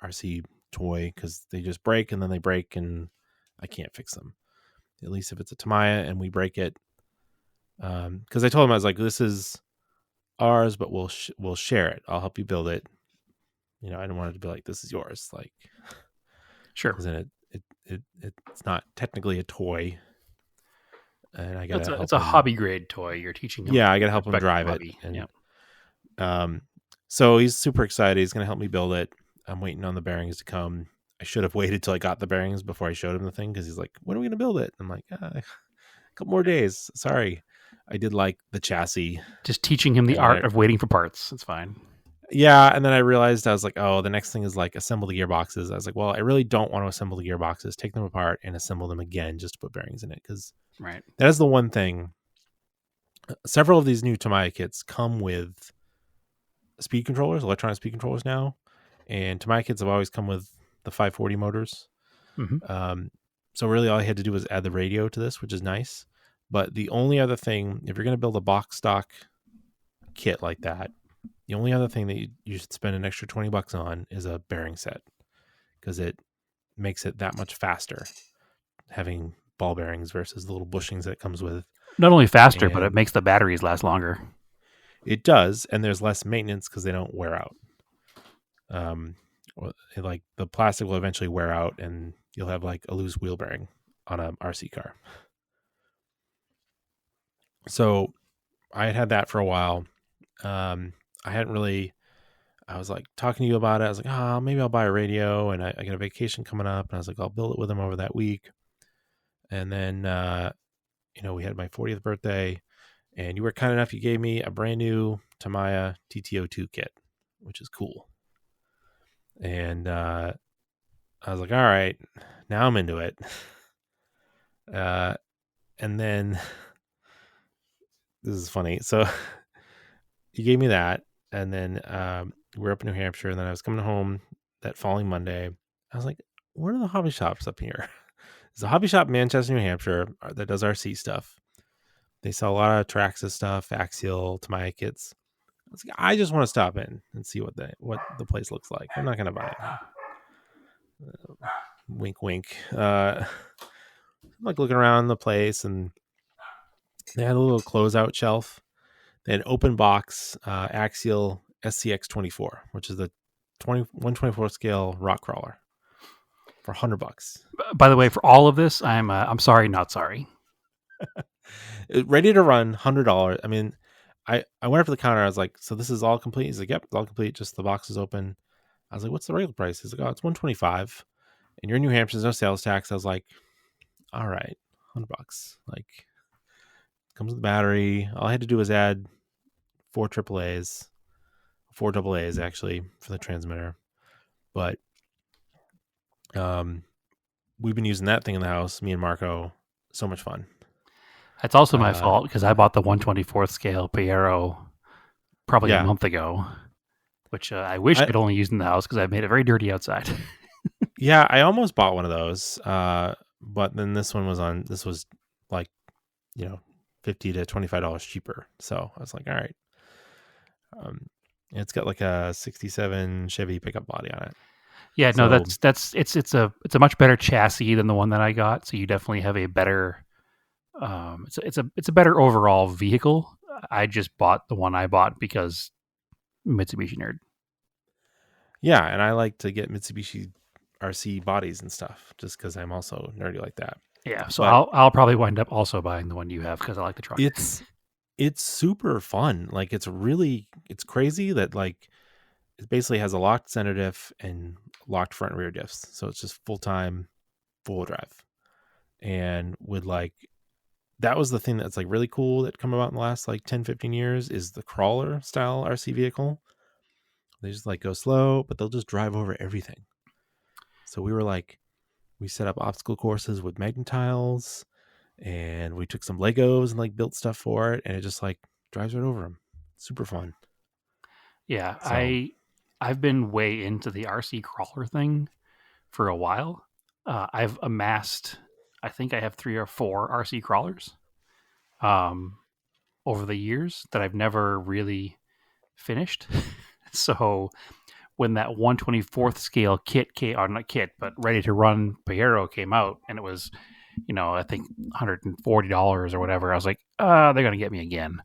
RC toy because they just break and then they break and I can't fix them. At least if it's a Tamiya and we break it. Because I told him, I was like, this is ours, but we'll share it. I'll help you build it. I didn't want it to be like, this is yours. Like, sure. Because then it's not technically a toy. And I got it's a hobby grade toy. You're teaching him. Yeah, I got to help him drive it. And, so he's super excited. He's going to help me build it. I'm waiting on the bearings to come. I should have waited till I got the bearings before I showed him the thing because he's like, when are we going to build it? I'm like, a couple more days. Sorry. I did like the chassis. Just teaching him the art of waiting for parts. It's fine. Yeah, and then I realized, I was like, oh, the next thing is like assemble the gearboxes. I was like, well, I really don't want to assemble the gearboxes. Take them apart and assemble them again just to put bearings in it because right. That is the one thing. Several of these new Tamiya kits come with speed controllers, electronic speed controllers now, and Tamiya kits have always come with the 540 motors. Mm-hmm. So really all I had to do was add the radio to this, which is nice. But the only other thing, if you're going to build a box stock kit like that, the only other thing that you should spend an extra $20 on is a bearing set because it makes it that much faster having ball bearings versus the little bushings that it comes with. Not only faster, but it makes the batteries last longer. It does, and there's less maintenance because they don't wear out. Like the plastic will eventually wear out, and you'll have like a loose wheel bearing on a RC car. So I had that for a while. I was like talking to you about it. I was like, maybe I'll buy a radio, and I got a vacation coming up, and I was like, I'll build it with him over that week. And then, we had my 40th birthday, and you were kind enough. You gave me a brand new Tamiya TTO2 kit, which is cool. And I was like, all right, now I'm into it. And then this is funny. So you gave me that, and then we're up in New Hampshire, and then I was coming home that following Monday. I was like, where are the hobby shops up here? There's a hobby shop in Manchester, New Hampshire that does RC stuff. They sell a lot of Traxxas stuff, Axial, Tamiya kits. I just want to stop in and see what the place looks like. I'm not going to buy it. Wink, wink. I'm like looking around the place, and they had a little closeout shelf. They had an open box Axial SCX24, which is the 124 scale rock crawler for $100. By the way, for all of this, I'm sorry, not sorry. Ready to run, $100. I mean, I went up to the counter. I was like, "So this is all complete?" He's like, "Yep, it's all complete. Just the box is open." I was like, "What's the regular price?" He's like, "Oh, it's $125, and you're in New Hampshire. There's no sales tax." I was like, "All right, $100. Like, comes with the battery. All I had to do was add four AAAs actually for the transmitter, but we've been using that thing in the house. Me and Marco, so much fun." That's also my fault because I bought the 124th scale Piero probably Yeah. a month ago, which I wish I could only use in the house because I made it very dirty outside. Yeah, I almost bought one of those, but then this was like, $50 to $25 cheaper. So I was like, all right. It's got like a 67 Chevy pickup body on it. Yeah, no, So- it's a much better chassis than the one that I got. So you definitely have a better, it's a better overall vehicle. I just bought the one I bought because Mitsubishi nerd. Yeah, and I like to get Mitsubishi RC bodies and stuff just because I'm also nerdy like that. Yeah, so But- I'll probably wind up also buying the one you have because I like the truck. It's super fun. Like it's crazy that like it basically has a locked center diff and locked front and rear diffs. So it's just full-time, full drive. And with like, that was the thing that's like really cool that come about in the last like 10, 15 years is the crawler style RC vehicle. They just like go slow, but they'll just drive over everything. So we set up obstacle courses with magnetiles, and we took some Legos and like built stuff for it, and it just like drives right over them. Super fun. Yeah, So- I've been way into the RC crawler thing for a while. I've amassed, I think I have 3 or 4 RC crawlers over the years that I've never really finished. So when that 124th scale kit came, or not kit, but ready to run Piero came out, and it was, I think $140 or whatever, I was like, they're going to get me again.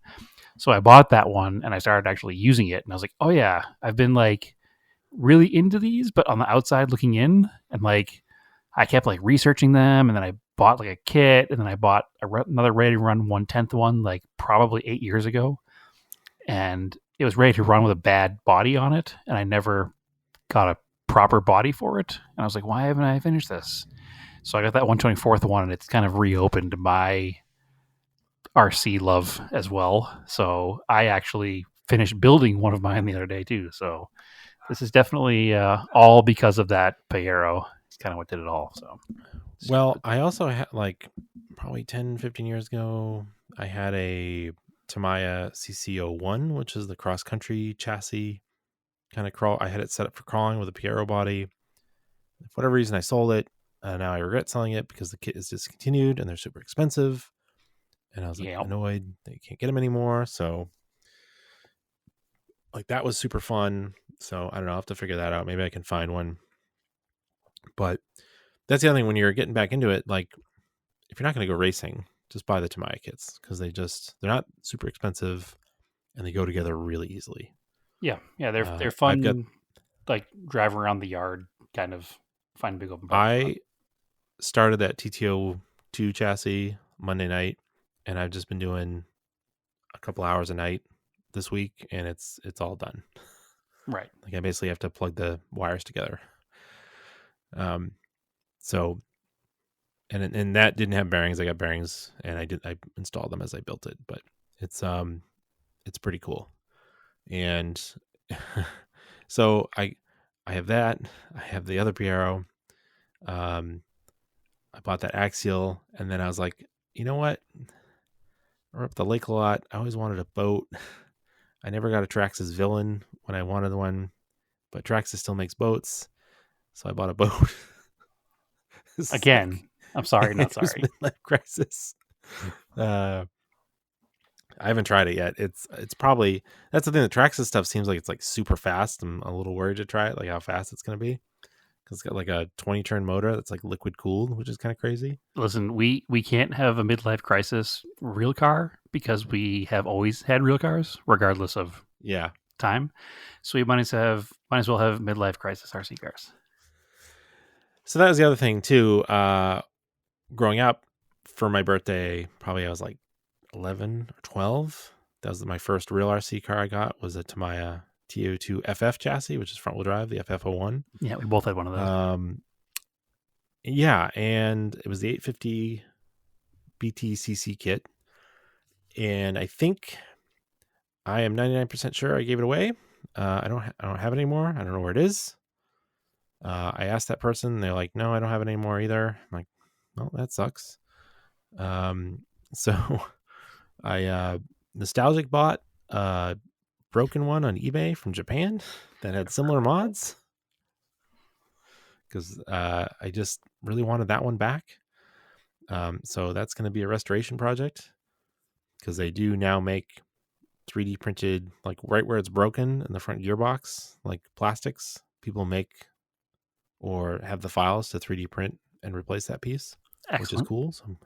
So I bought that one and I started actually using it, and I was like, oh yeah, I've been like really into these, but on the outside looking in, and like I kept like researching them, and then I bought like a kit, and then I bought another ready to run 1/10 one like probably 8 years ago, and it was ready to run with a bad body on it, and I never got a proper body for it, and I was like, why haven't I finished this? So I got that 124th one, and it's kind of reopened my RC love as well. So I actually finished building one of mine the other day too. So this is definitely all because of that Piero. It's kind of what did it all. So, Well, I also had like probably 10, 15 years ago, I had a Tamiya CC01, which is the cross country chassis kind of crawl. I had it set up for crawling with a Piero body. For whatever reason, I sold it. Now I regret selling it because the kit is discontinued and they're super expensive. And I was like annoyed that you can't get them anymore. So like that was super fun. So I don't know. I'll have to figure that out. Maybe I can find one. But that's the other thing when you're getting back into it. Like if you're not going to go racing, just buy the Tamiya kits because they're not super expensive and they go together really easily. Yeah, they're fun. Like driving around the yard, kind of find big open. I started that TTO2 chassis Monday night, and I've just been doing a couple hours a night this week, and it's all done. Right. Like I basically have to plug the wires together. So, and that didn't have bearings. I got bearings, and I installed them as I built it. But it's pretty cool, and so I have that. I have the other Piero. I bought that Axial, and then I was like, you know what? We're up the lake a lot. I always wanted a boat. I never got a Traxxas Villain when I wanted one, but Traxxas still makes boats, so I bought a boat. Again, I'm sorry, not It was sorry. Midlife Crisis. I haven't tried it yet. It's probably, that's the thing. The Traxxas stuff seems like it's like super fast. I'm a little worried to try it, like how fast it's going to be, because it's got like a 20 turn motor that's like liquid cooled, which is kind of crazy. Listen, we can't have a midlife crisis real car because we have always had real cars, regardless of Yeah. time. So we might as well have midlife crisis RC cars. So that was the other thing too. Growing up, for my birthday, probably I was like 11 or 12. That was my first real RC car I got, was a Tamiya TO2 FF chassis, which is front wheel drive, the FF01. Yeah, we both had one of those. Yeah, and it was the 850 BTCC kit. And I think, I am 99% sure I gave it away. I don't have it anymore. I don't know where it is. I asked that person, they're like, no, I don't have it anymore either. I'm like, well, that sucks. So I nostalgic bought a broken one on eBay from Japan that had similar mods, because I just really wanted that one back. So that's going to be a restoration project, because they do now make 3D printed, like right where it's broken in the front gearbox, like plastics. People make or have the files to 3D print and replace that piece, which is cool. So,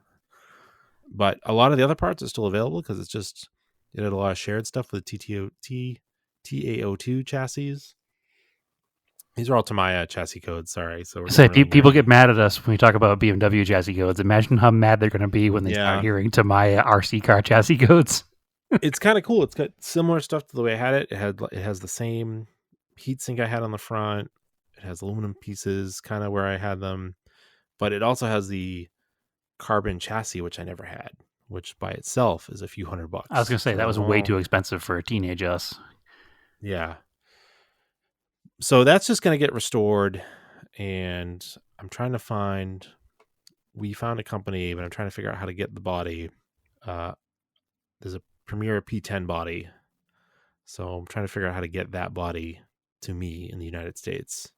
but a lot of the other parts are still available, because it had a lot of shared stuff with TAO2 chassis. These are all Tamiya chassis codes. Sorry. So we're People get mad at us when we talk about BMW chassis codes. Imagine how mad they're going to be when they start hearing Tamiya RC car chassis codes. It's kind of cool. It's got similar stuff to the way I had it. It has the same heatsink I had on the front. It has aluminum pieces, kind of where I had them, but it also has the carbon chassis, which I never had, which by itself is a few $100. I was going to say, so that was way too expensive for a teenage us. Yeah. So that's just going to get restored, and I'm trying to find, we found a company, but I'm trying to figure out how to get the body. There's a Premier P10 body. So I'm trying to figure out how to get that body to me in the United States.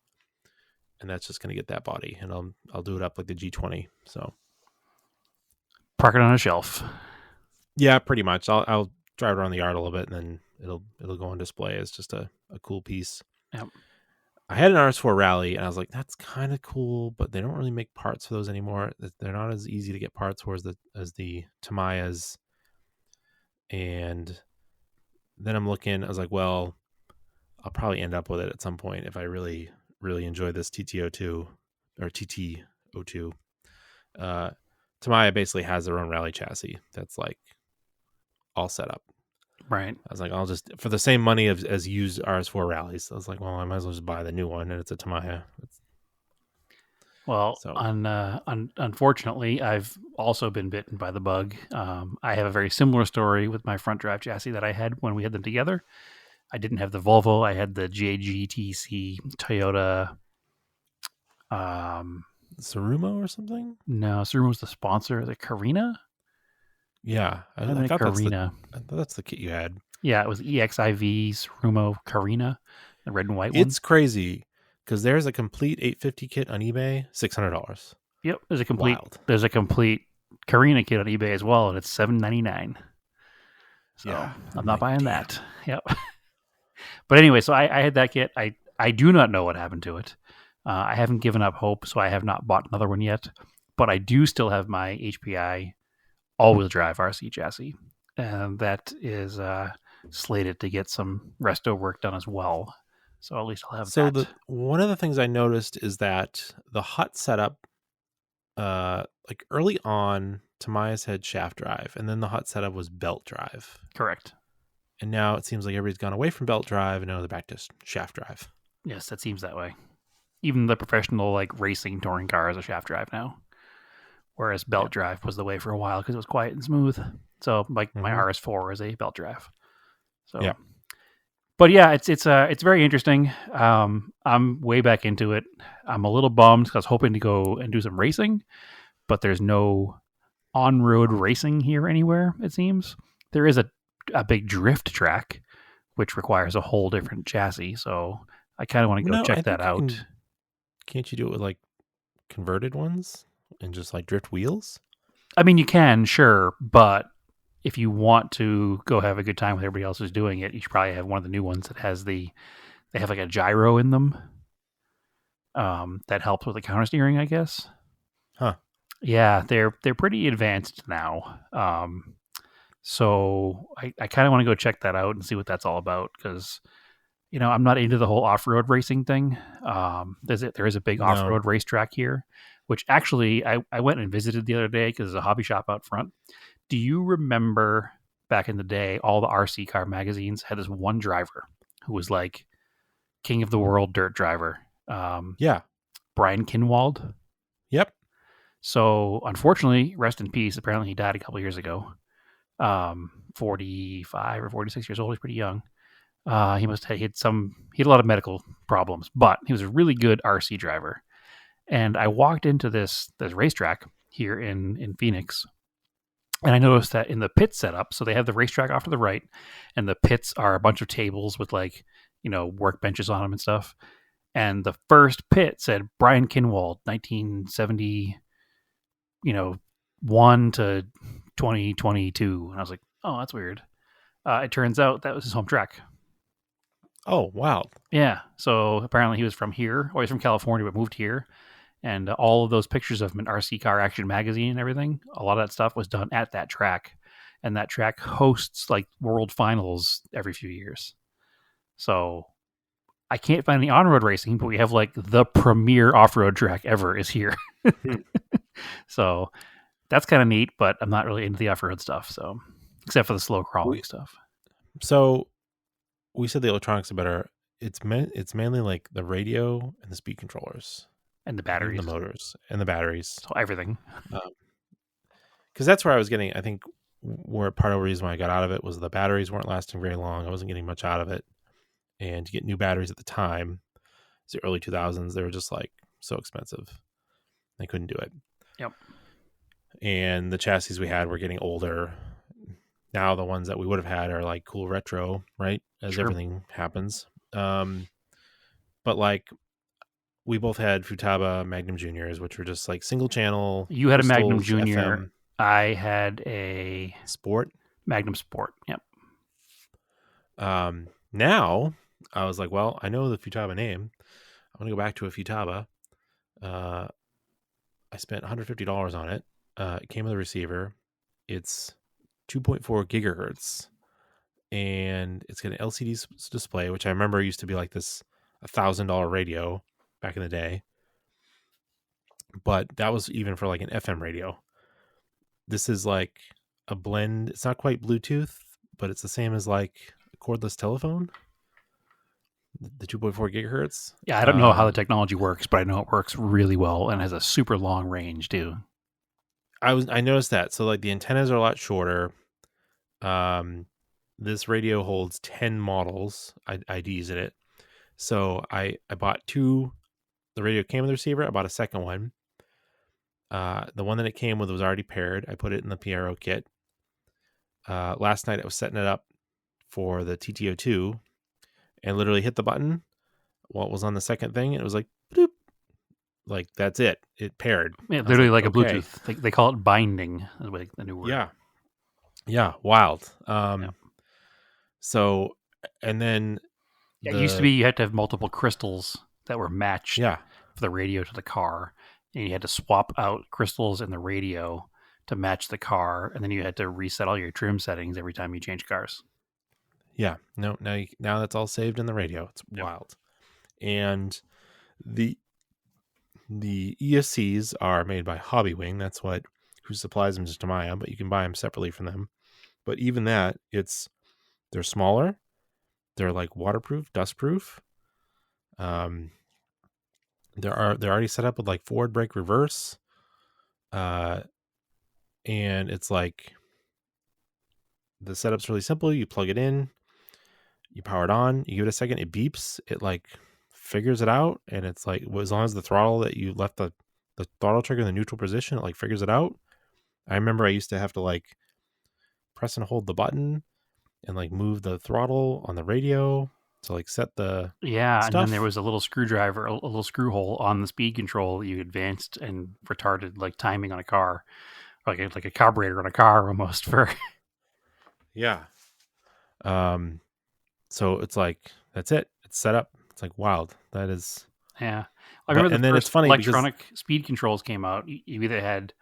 And that's just going to get that body, and I'll do it up like the G20. So park it on a shelf. Yeah, pretty much. I'll drive around the yard a little bit, and then it'll go on display as just a cool piece. Yep. I had an RS4 Rally, and I was like, that's kind of cool, but they don't really make parts for those anymore. They're not as easy to get parts for as the Tamiyas. And then I'm looking, I was like, well, I'll probably end up with it at some point if I really, really enjoy this TTO2 or TT02. Tamiya basically has their own rally chassis that's like all set up. Right. I was like, I'll just, for the same money as used RS4 rallies, I was like, well, I might as well just buy the new one, and it's a Tamiya. Unfortunately, I've also been bitten by the bug. I have a very similar story with my front drive chassis that I had when we had them together. I didn't have the Volvo. I had the JGTC Toyota. Tsurumo or something? No, Tsurumo was the sponsor. The Carina? Yeah. I thought that's the kit you had. Yeah, it was EXIV Tsurumo Carina, the red and white one. It's crazy, because there's a complete 850 kit on eBay, $600. Yep, there's a complete Carina kit on eBay as well, and it's $799. So yeah, I'm not buying that. Yep. But anyway, so I had that kit. I do not know what happened to it. I haven't given up hope, so I have not bought another one yet. But I do still have my HPI all-wheel drive RC chassis, and that is slated to get some resto work done as well. So at least I'll have that. So one of the things I noticed is that the hut setup, like early on, Tamiya's had shaft drive, and then the hut setup was belt drive. Correct. And now it seems like everybody's gone away from belt drive, and now they're back to shaft drive. Yes, that seems that way. Even the professional like racing touring car is a shaft drive now, whereas belt drive was the way for a while because it was quiet and smooth. So like my RS4 is a belt drive. So yeah. But yeah, it's very interesting. I'm way back into it. I'm a little bummed because I was hoping to go and do some racing, but there's no on-road racing here anywhere, it seems. There is a big drift track, which requires a whole different chassis, so I kind of want to go check that out. Can't you do it with like converted ones? and just like drift wheels? I mean, you can, sure, but if you want to go have a good time with everybody else who's doing it, you should probably have one of the new ones that has they have like a gyro in them. That helps with the counter steering, I guess. Huh. Yeah, they're pretty advanced now. So I kind of want to go check that out and see what that's all about because, I'm not into the whole off-road racing thing. There is a big No. off-road racetrack here, which actually I went and visited the other day because there's a hobby shop out front. Do you remember back in the day, all the RC car magazines had this one driver who was like king of the world dirt driver? Yeah. Brian Kinwald. Yep. So unfortunately, rest in peace. Apparently he died a couple years ago. 45 or 46 years old. He's pretty young. He had a lot of medical problems, but he was a really good RC driver. And I walked into this racetrack here in Phoenix, and I noticed that in the pit setup, so they have the racetrack off to the right, and the pits are a bunch of tables with workbenches on them and stuff. And the first pit said Brian Kinwald, 1970, 1 to 2022. And I was like, oh, that's weird. It turns out that was his home track. Oh, wow. Yeah. So apparently he was from here, or he's from California, but moved here. And all of those pictures of him in RC Car Action magazine and everything, a lot of that stuff was done at that track. And that track hosts like world finals every few years. So I can't find any on-road racing, but we have like the premier off-road track ever is here. So that's kind of neat, but I'm not really into the off-road stuff. So except for the slow crawling stuff. So we said the electronics are better. It's mainly like the radio and the speed controllers And the batteries. and the motors and the batteries. So everything. Because that's where I was getting, I think, where part of the reason why I got out of it was the batteries weren't lasting very long. I wasn't getting much out of it. And to get new batteries at the time, it's the early 2000s, they were just like so expensive. I couldn't do it. Yep. And the chassis we had were getting older. Now the ones that we would have had are like cool retro, right? As Sure. everything happens. But like we both had Futaba Magnum Juniors, which were just like single channel. You had a Magnum Crystals, Junior. FM, I had a Sport. Magnum Sport. Yep. Now I was like, well, I know the Futaba name. I'm going to go back to a Futaba. I spent $150 on it. It came with a receiver. It's 2.4 gigahertz. And it's got an LCD display, which I remember used to be like this $1,000 radio back in the day. But that was even for like an FM radio. This is like a blend. It's not quite Bluetooth, but it's the same as like a cordless telephone. The 2.4 gigahertz. Yeah, I don't know how the technology works, but I know it works really well and has a super long range too. I noticed that. So like the antennas are a lot shorter. This radio holds 10 models, IDs in it. So I bought two. The radio came with the receiver. I bought a second one. The one that it came with was already paired. I put it in the Piero kit. Last night I was setting it up for the TTO2 and literally hit the button while it was on the second thing. And it was like, bloop. Like, that's it. It paired. Yeah, literally like a okay. Bluetooth. They call it binding, is like the new word. Yeah. Yeah. Wild. So, and then it used to be you had to have multiple crystals that were matched yeah. for the radio to the car. And you had to swap out crystals in the radio to match the car. And then you had to reset all your trim settings every time you change cars. Yeah. No, now that's all saved in the radio. It's wild. And the ESCs are made by Hobbywing. That's who supplies them to Tamiya, but you can buy them separately from them. But even that, they're smaller. They're like waterproof, dustproof. They're already set up with like forward brake reverse. And it's like the setup's really simple. You plug it in, you power it on, you give it a second, it beeps, it like figures it out, and it's like, as long as the throttle that you left the throttle trigger in the neutral position, it like figures it out. I remember I used to have to like press and hold the button and like move the throttle on the radio to like set the Yeah, and then stuff. there was a little screwdriver, a little screw hole on the speed control that you advanced and retarded like timing on a car, like a carburetor on a car almost for. Yeah. So it's like that's it. It's set up. It's like wild. That is. Yeah, I But remember and the then it's first funny because electronic speed controls came out. You either had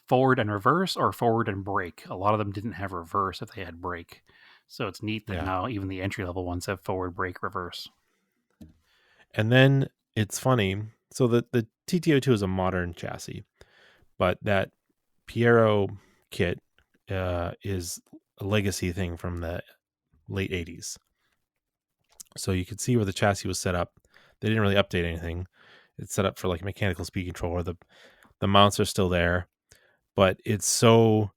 forward and reverse or forward and brake. A lot of them didn't have reverse if they had brake. So it's neat that yeah. now even the entry level ones have forward, brake, reverse. And then it's funny. So the TTO2 is a modern chassis, but that Piero kit is a legacy thing from the late 80s. So you could see where the chassis was set up. They didn't really update anything. It's set up for like a mechanical speed controller. The mounts are still there, but it's so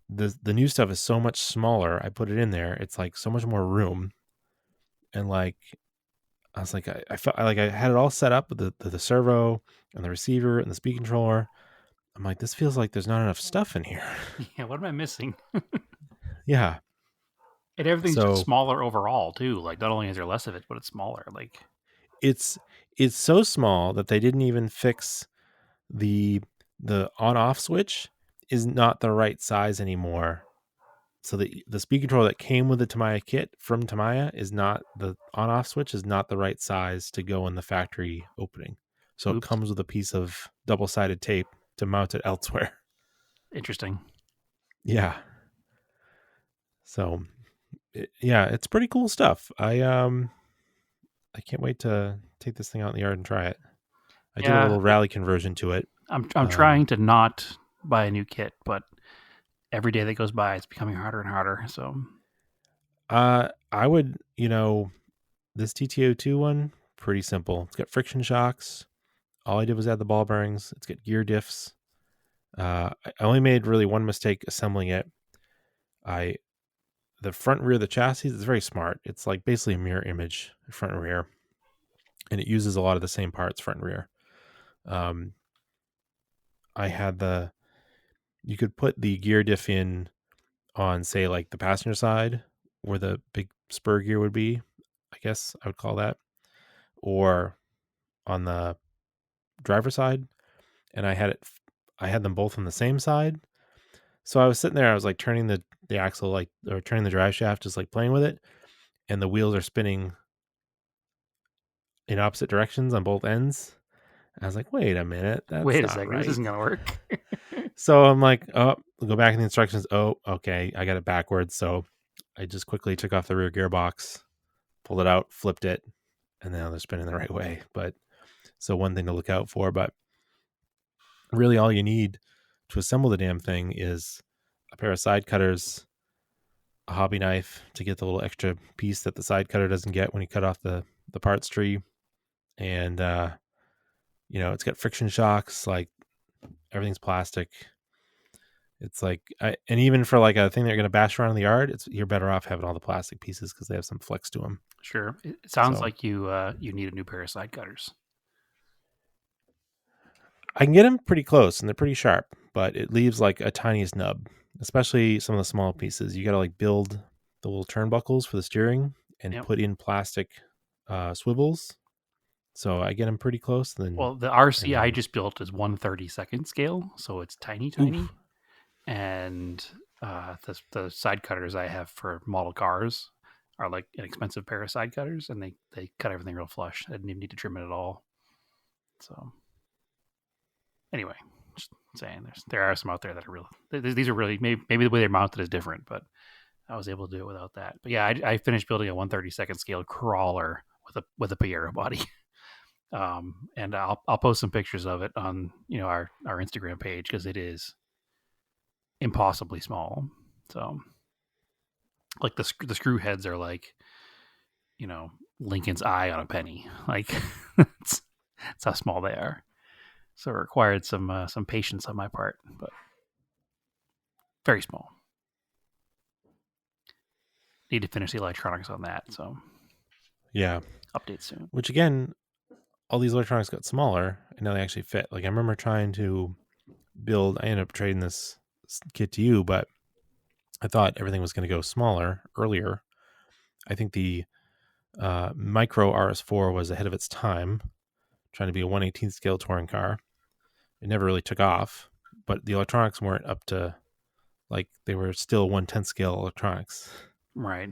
the new stuff is so much smaller. I put it in there. It's like so much more room, and like I was like I felt like I had it all set up with the servo and the receiver and the speed controller. I'm like, this feels like there's not enough stuff in here. Yeah, what am I missing? Yeah. And everything's just So smaller overall too. Like not only is there less of it, but it's smaller. Like it's so small that they didn't even fix the on off switch is not the right size anymore. So the speed controller that came with the Tamiya kit from Tamiya is not the on off switch is not the right size to go in the factory opening. So it oops, comes with a piece of double-sided tape to mount it elsewhere. interesting. Yeah. So yeah, it's pretty cool stuff. I can't wait to take this thing out in the yard and try it. I did a Yeah, little rally conversion to it. I'm trying to not buy a new kit, but every day that goes by, it's becoming harder and harder. So I would, this TTO2 one, pretty simple. It's got friction shocks. All I did was add the ball bearings. It's got gear diffs. I only made really one mistake assembling it. The front and rear of the chassis is very smart. It's like basically a mirror image, front and rear, and it uses a lot of the same parts, front and rear. I had you could put the gear diff in on, say, like the passenger side where the big spur gear would be, I guess I would call that, or on the driver's side. And I had them both on the same side. So I was sitting there, I was like turning the axle, like, or turning the drive shaft, just like playing with it. And the wheels are spinning in opposite directions on both ends. I was like, wait a minute, that's wait a not second, right. this isn't gonna work. So I'm like, oh, I'll go back in the instructions. Oh, okay, I got it backwards. So I just quickly took off the rear gearbox, pulled it out, flipped it, and now they're spinning the right way. But so one thing to look out for, but really all you need to assemble the damn thing is a pair of side cutters, a hobby knife to get the little extra piece that the side cutter doesn't get when you cut off the parts tree. And, it's got friction shocks, like everything's plastic. It's like, and even for like a thing they're going to bash around in the yard, you're better off having all the plastic pieces because they have some flex to them. Sure, it sounds So- like you need a new pair of side cutters. I can get them pretty close and they're pretty sharp, but it leaves like a tiniest nub, especially some of the small pieces. You got to like build the little turnbuckles for the steering and Yep. put in plastic swivels. So I get them pretty close. Then Well, the RC I then- just built is 1/32 scale, so it's tiny. Oof. And the side cutters I have for model cars are like an expensive pair of side cutters, and they cut everything real flush. I didn't even need to trim it at all. So anyway, just saying, there are some out there that are real. These are really maybe the way they're mounted is different, but I was able to do it without that. But yeah, I finished building a 1/32 scale crawler with a Piero body. And I'll post some pictures of it on our Instagram page because it is impossibly small. So like the screw heads are like Lincoln's eye on a penny. Like that's how small they are. So it required some patience on my part, but very small. Need to finish the electronics on that. So yeah, update soon. which again, all these electronics got smaller and now they actually fit. Like I remember trying to build, I ended up trading this kit to you, but I thought everything was going to go smaller earlier. I think the Micro RS4 was ahead of its time, trying to be a 1/18 scale touring car. It never really took off, but the electronics weren't up to, like, they were still 1/10 scale electronics. Right.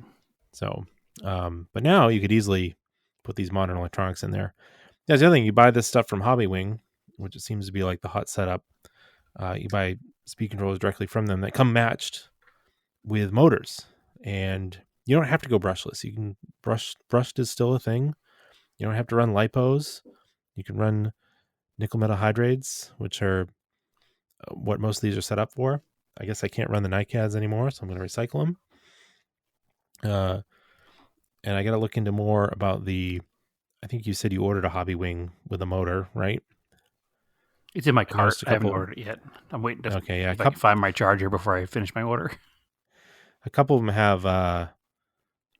So, but now you could easily put these modern electronics in there. That's the other thing. You buy this stuff from Hobbywing, which it seems to be like the hot setup. You buy speed controllers directly from them that come matched with motors, and you don't have to go brushless. You can brushed is still a thing. You don't have to run lipos. You can run nickel metal hydrates, which are what most of these are set up for. I guess I can't run the NiCads anymore, so I'm going to recycle them. And I got to look into more about I think you said you ordered a Hobbywing with a motor, right? It's in my cart. I haven't ordered it yet. I'm waiting to okay, yeah, if I can find my charger before I finish my order. A couple of them have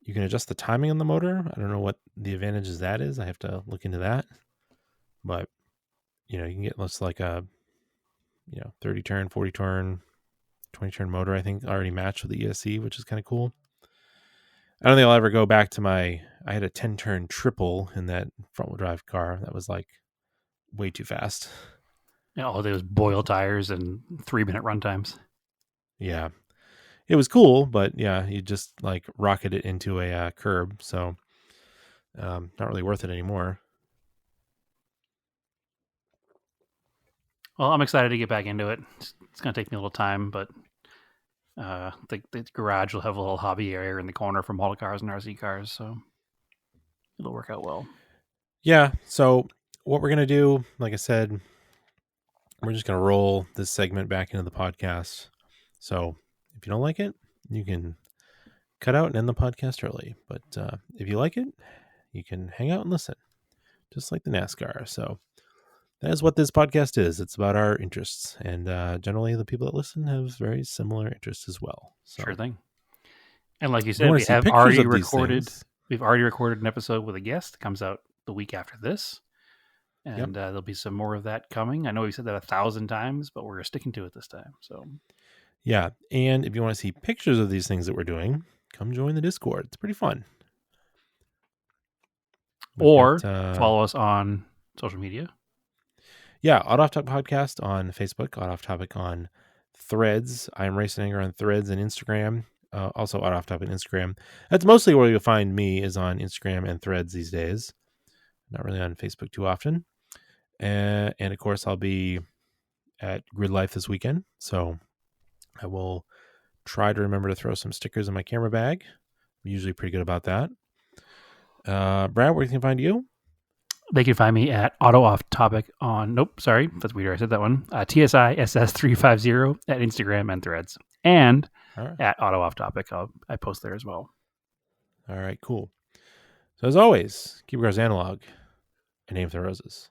you can adjust the timing on the motor. I don't know what the advantages that is. I have to look into that. But you can get less like a 30 turn, 40 turn, 20 turn motor, I think already matched with the ESC, which is kind of cool. I don't think I'll ever go back to I had a 10 turn triple in that front wheel drive car. That was like way too fast. Yeah, all those boil tires and 3-minute run times. Yeah. It was cool, but yeah, you just like rocket it into a curb. So not really worth it anymore. Well, I'm excited to get back into it. It's going to take me a little time, but the garage will have a little hobby area in the corner for model cars and RC cars, so it'll work out well. Yeah, so what we're going to do, like I said, we're just going to roll this segment back into the podcast. So if you don't like it, you can cut out and end the podcast early. But if you like it, you can hang out and listen, just like the NASCAR. So that is what this podcast is. It's about our interests. And generally, the people that listen have very similar interests as well. So, sure thing. And like you said, We've already recorded an episode with a guest that comes out the week after this. And there'll be some more of that coming. I know we've said that 1,000 times, but we're sticking to it this time. So, yeah. And if you want to see pictures of these things that we're doing, come join the Discord. It's pretty fun. Or follow us on social media. Yeah, Auto Off Topic Podcast on Facebook, Auto Off Topic on Threads. I'm Racing Anger on Threads and Instagram. Also Auto Off Topic on Instagram. That's mostly where you'll find me, is on Instagram and Threads these days. Not really on Facebook too often. And of course, I'll be at Grid Life this weekend. So I will try to remember to throw some stickers in my camera bag. I'm usually pretty good about that. Brad, where can they find you? They can find me at Auto Off Topic on, that's weird. I said that one. TSISS350 at Instagram and Threads. And at Auto Off Topic. I post there as well. All right, cool. So as always, keep your cars analog and aim for the roses.